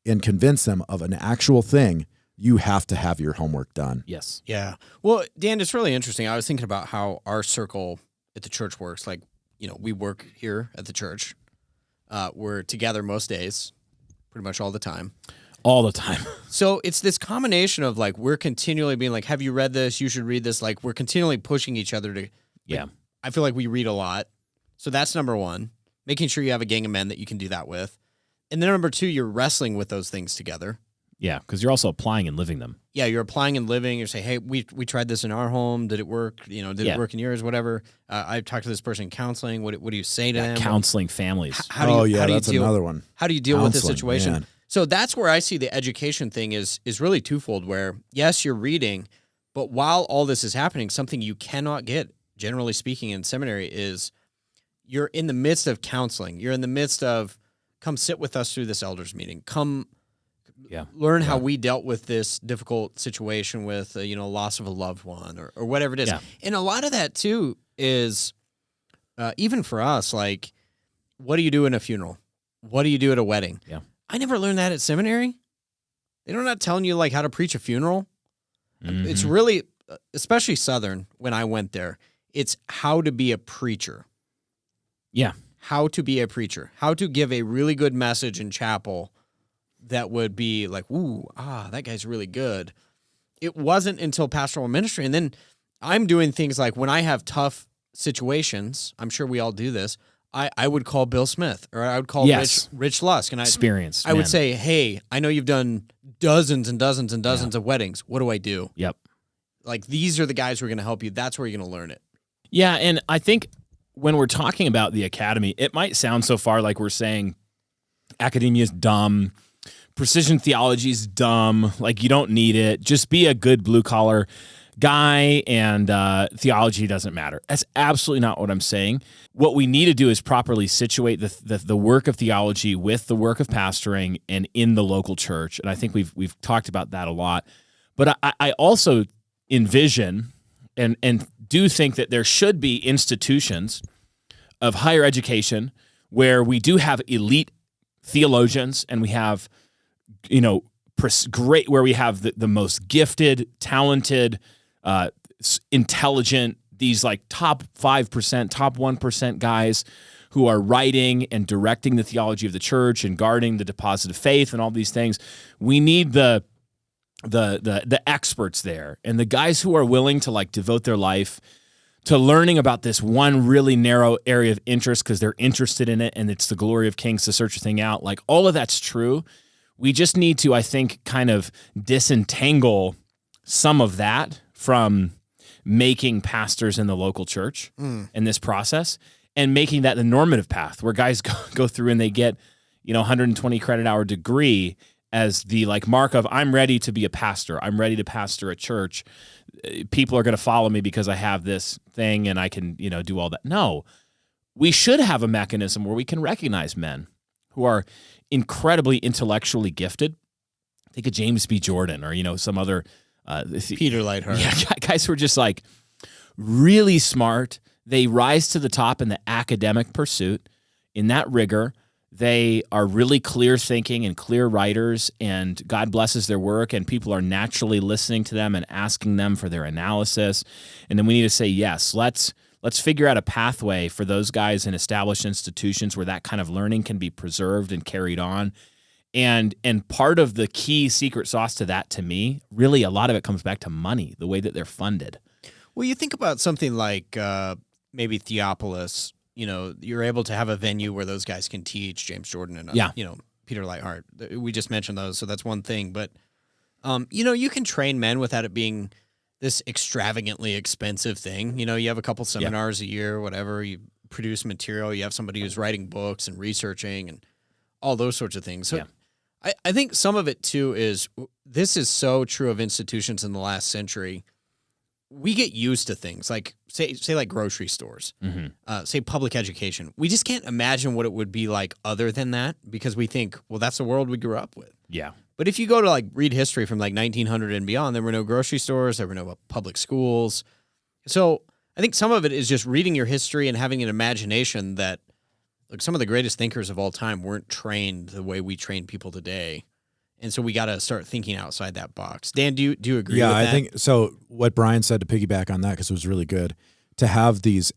and convince them of an actual thing, you have to have your homework done. Yes. Yeah. Well, Dan, it's really interesting. I was thinking about how our circle at the church works. Like, we work here at the church. We're together most days. pretty much all the time. All the time. So it's this combination of like, we're continually being like, have you read this? You should read this. Like, we're continually pushing each other to, Yeah. I feel like we read a lot. So that's number one, making sure you have a gang of men that you can do that with. And then number two, you're wrestling with those things together. Yeah, because you're also applying and living them. Yeah, you're applying and living. You're saying, hey, we tried this in our home. Did it work? You know, did it work in yours? Whatever. I talked to this person in counseling. What do you say to them? Counseling families. How do you that's deal, another one. How do you deal with this Counseling, situation? man. So that's where I see the education thing is really twofold, where, yes, you're reading, but while all this is happening, something you cannot get, generally speaking, in seminary is you're in the midst of counseling. You're in the midst of, come sit with us through this elders meeting. Come learn how we dealt with this difficult situation with, loss of a loved one or whatever it is. Yeah. And a lot of that, too, is even for us, like, what do you do in a funeral? What do you do at a wedding? Yeah. I never learned that at seminary. They're not telling you like how to preach a funeral. Mm-hmm. It's really, especially Southern, when I went there, it's how to be a preacher. Yeah. How to be a preacher. How to give a really good message in chapel that would be like, that guy's really good. It wasn't until pastoral ministry. And then I'm doing things like when I have tough situations, I'm sure we all do this, I would call Bill Smith or I would call Rich Lusk. And Experienced. I would say, hey, I know you've done dozens and dozens and dozens of weddings. What do I do? Yep. Like, these are the guys who are going to help you. That's where you're going to learn it. Yeah, and I think when we're talking about the academy, it might sound so far like we're saying academia is dumb, precision theology is dumb, like you don't need it, just be a good blue-collar guy and theology doesn't matter. That's absolutely not what I'm saying. What we need to do is properly situate the work of theology with the work of pastoring and in the local church, and I think we've talked about that a lot. But I also envision and do think that there should be institutions of higher education where we do have elite theologians and we have, great, where we have the most gifted, talented, intelligent, these like top 5%, top 1% guys who are writing and directing the theology of the church and guarding the deposit of faith and all these things. We need the experts there and the guys who are willing to like devote their life to learning about this one really narrow area of interest because they're interested in it and it's the glory of kings to search a thing out. Like, all of that's true. We just need to, I think, kind of disentangle some of that from making pastors in the local church in this process and making that the normative path where guys go through and they get, 120 credit hour degree as the like mark of I'm ready to be a pastor. I'm ready to pastor a church. People are going to follow me because I have this thing and I can, do all that. No, we should have a mechanism where we can recognize men who are incredibly intellectually gifted. Think of James B. Jordan or, some other Peter Lightheart. Yeah, guys who are just like really smart. They rise to the top in the academic pursuit. In that rigor, they are really clear thinking and clear writers, and God blesses their work, and people are naturally listening to them and asking them for their analysis. And then we need to say, yes, let's figure out a pathway for those guys in established institutions where that kind of learning can be preserved and carried on. And part of the key secret sauce to that, to me, really a lot of it comes back to money, the way that they're funded. Well, you think about something like maybe Theopolis. You're able to have a venue where those guys can teach, James Jordan and Peter Lightheart. We just mentioned those, so that's one thing. But you can train men without it being this extravagantly expensive thing. You have a couple seminars a year, whatever. You produce material. You have somebody who's writing books and researching and all those sorts of things. So I think some of it too is this is so true of institutions in the last century. We get used to things like say like grocery stores, say public education. We just can't imagine what it would be like other than that because we think, well, that's the world we grew up with. Yeah. But if you go to like read history from like 1900 and beyond, there were no grocery stores, there were no public schools. So I think some of it is just reading your history and having an imagination that like some of the greatest thinkers of all time weren't trained the way we train people today. And so we got to start thinking outside that box. Dan, do you agree with that? Yeah, I think so. What Brian said, to piggyback on that, because it was really good, to have these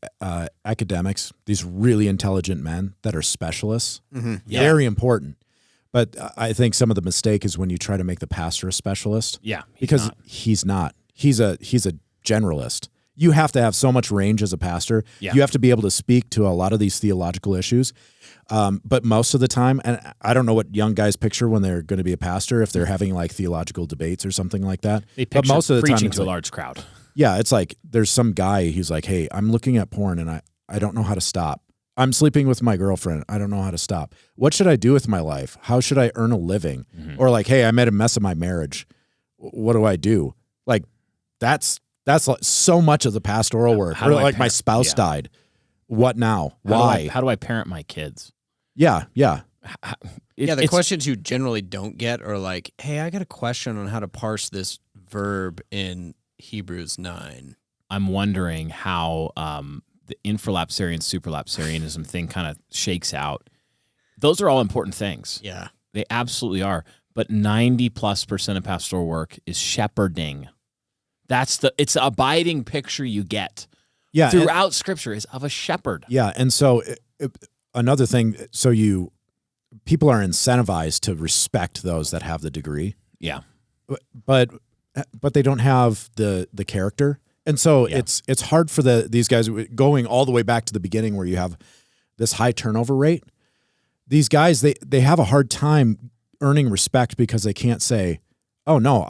academics, these really intelligent men that are specialists, very important. But I think some of the mistake is when you try to make the pastor a specialist. Yeah. He's not. He's a generalist. You have to have so much range as a pastor. Yeah. You have to be able to speak to a lot of these theological issues. But most of the time, and I don't know what young guys picture when they're going to be a pastor, if they're having like theological debates or something like that. They but picture most of the preaching time, to a large crowd. yeah, it's like there's some guy who's like, hey, I'm looking at porn and I don't know how to stop. I'm sleeping with my girlfriend. I don't know how to stop. What should I do with my life? How should I earn a living? Mm-hmm. Or like, hey, I made a mess of my marriage. What do I do? Like, that's like so much of the pastoral work. How Or do I like my parent- spouse yeah. died. What now? Why? How do I parent my kids? Yeah. The questions you generally don't get are like, hey, I got a question on how to parse this verb in Hebrews 9. I'm wondering how the infralapsarian, supralapsarianism thing kind of shakes out. Those are all important things. Yeah. They absolutely are. But 90+% of pastoral work is shepherding. It's the abiding picture you get throughout Scripture is of a shepherd. Yeah. And so another thing, people are incentivized to respect those that have the degree. Yeah. But they don't have the character. And so it's hard for these guys going all the way back to the beginning where you have this high turnover rate. These guys, they have a hard time earning respect because they can't say, oh no,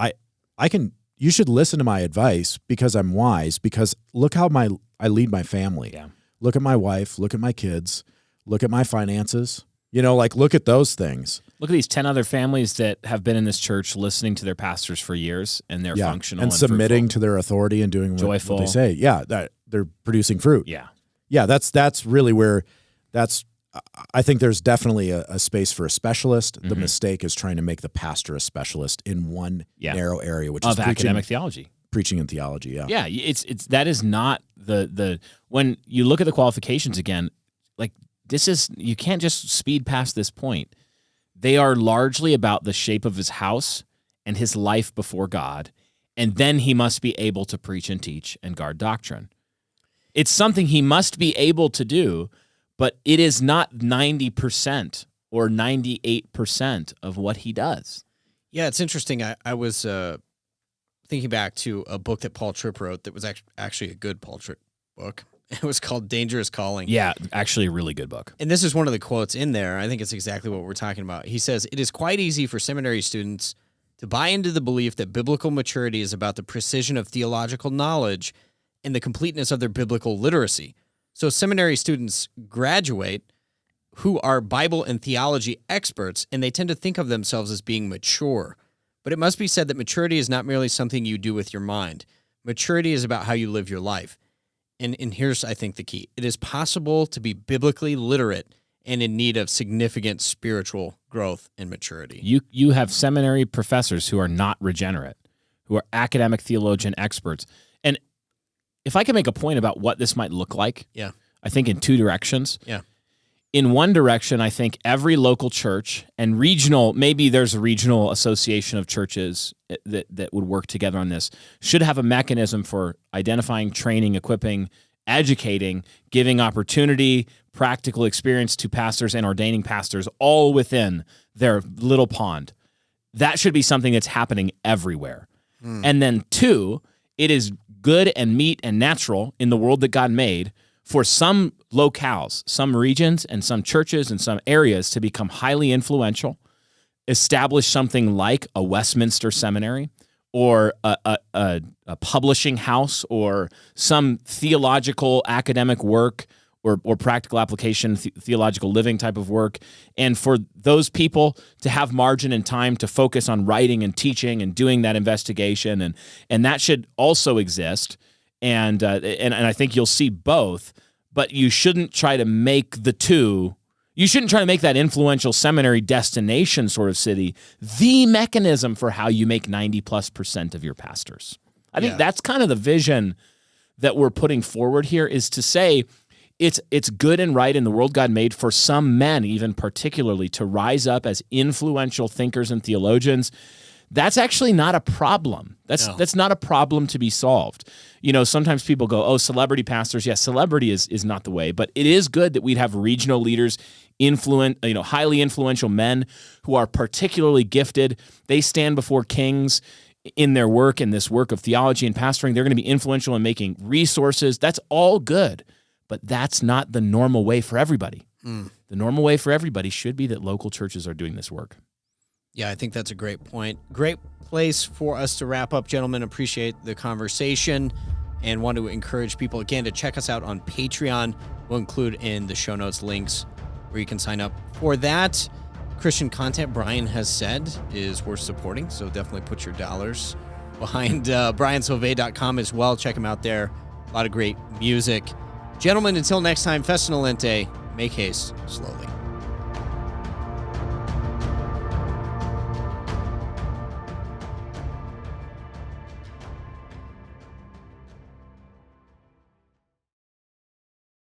you should listen to my advice because I'm wise, because look how I lead my family. Yeah. Look at my wife, look at my kids, look at my finances, look at those things. Look at these 10 other families that have been in this church listening to their pastors for years, and they're functional and submitting fruitful. to their authority and doing what Joyful. they say. Yeah, they're producing fruit. Yeah. Yeah, that's really where I think there's definitely a space for a specialist. The mistake is trying to make the pastor a specialist in one narrow area, which is academic theology. Preaching and theology, yeah. Yeah, it's that is not the when you look at the qualifications again, like you can't just speed past this point. They are largely about the shape of his house and his life before God, and then he must be able to preach and teach and guard doctrine. It's something he must be able to do, but it is not 90% or 98% of what he does. Yeah, it's interesting. I was thinking back to a book that Paul Tripp wrote that was actually a good Paul Tripp book. It was called Dangerous Calling. Yeah, actually a really good book. And this is one of the quotes in there. I think it's exactly what we're talking about. He says, "It is quite easy for seminary students to buy into the belief that biblical maturity is about the precision of theological knowledge and the completeness of their biblical literacy. So seminary students graduate who are Bible and theology experts, and they tend to think of themselves as being mature. But it must be said that maturity is not merely something you do with your mind. Maturity is about how you live your life. And here's, I think, the key. It is possible to be biblically literate and in need of significant spiritual growth and maturity." You have seminary professors who are not regenerate, who are academic theologian experts. And if I can make a point about what this might look like, I think in two directions. Yeah. In one direction, I think every local church and regional, maybe there's a regional association of churches that would work together on this, should have a mechanism for identifying, training, equipping, educating, giving opportunity, practical experience to pastors and ordaining pastors all within their little pond. That should be something that's happening everywhere. And then two, it is good and meet and natural in the world that God made for some locales, some regions and some churches and some areas to become highly influential, establish something like a Westminster seminary or a publishing house or some theological academic work or practical application, theological living type of work, and for those people to have margin and time to focus on writing and teaching and doing that investigation, and that should also exist. And I think you'll see both, but you shouldn't try to make the two. You shouldn't try to make that influential seminary destination sort of city the mechanism for how you make 90+% of your pastors. I think that's kind of the vision that we're putting forward here, is to say it's good and right in the world God made for some men, even particularly, to rise up as influential thinkers and theologians. That's actually not a problem. That's not a problem to be solved. Sometimes people go, oh, celebrity pastors. Yes, celebrity is not the way, but it is good that we'd have regional leaders, highly influential men who are particularly gifted. They stand before kings in their work, in this work of theology and pastoring. They're going to be influential in making resources. That's all good, but that's not the normal way for everybody. The normal way for everybody should be that local churches are doing this work. Yeah, I think that's a great point. Great place for us to wrap up, gentlemen. Appreciate the conversation and want to encourage people, again, to check us out on Patreon. We'll include in the show notes links where you can sign up for that. Christian content, Brian has said, is worth supporting, so definitely put your dollars behind briansauve.com as well. Check him out there. A lot of great music. Gentlemen, until next time, Festinolente, make haste slowly.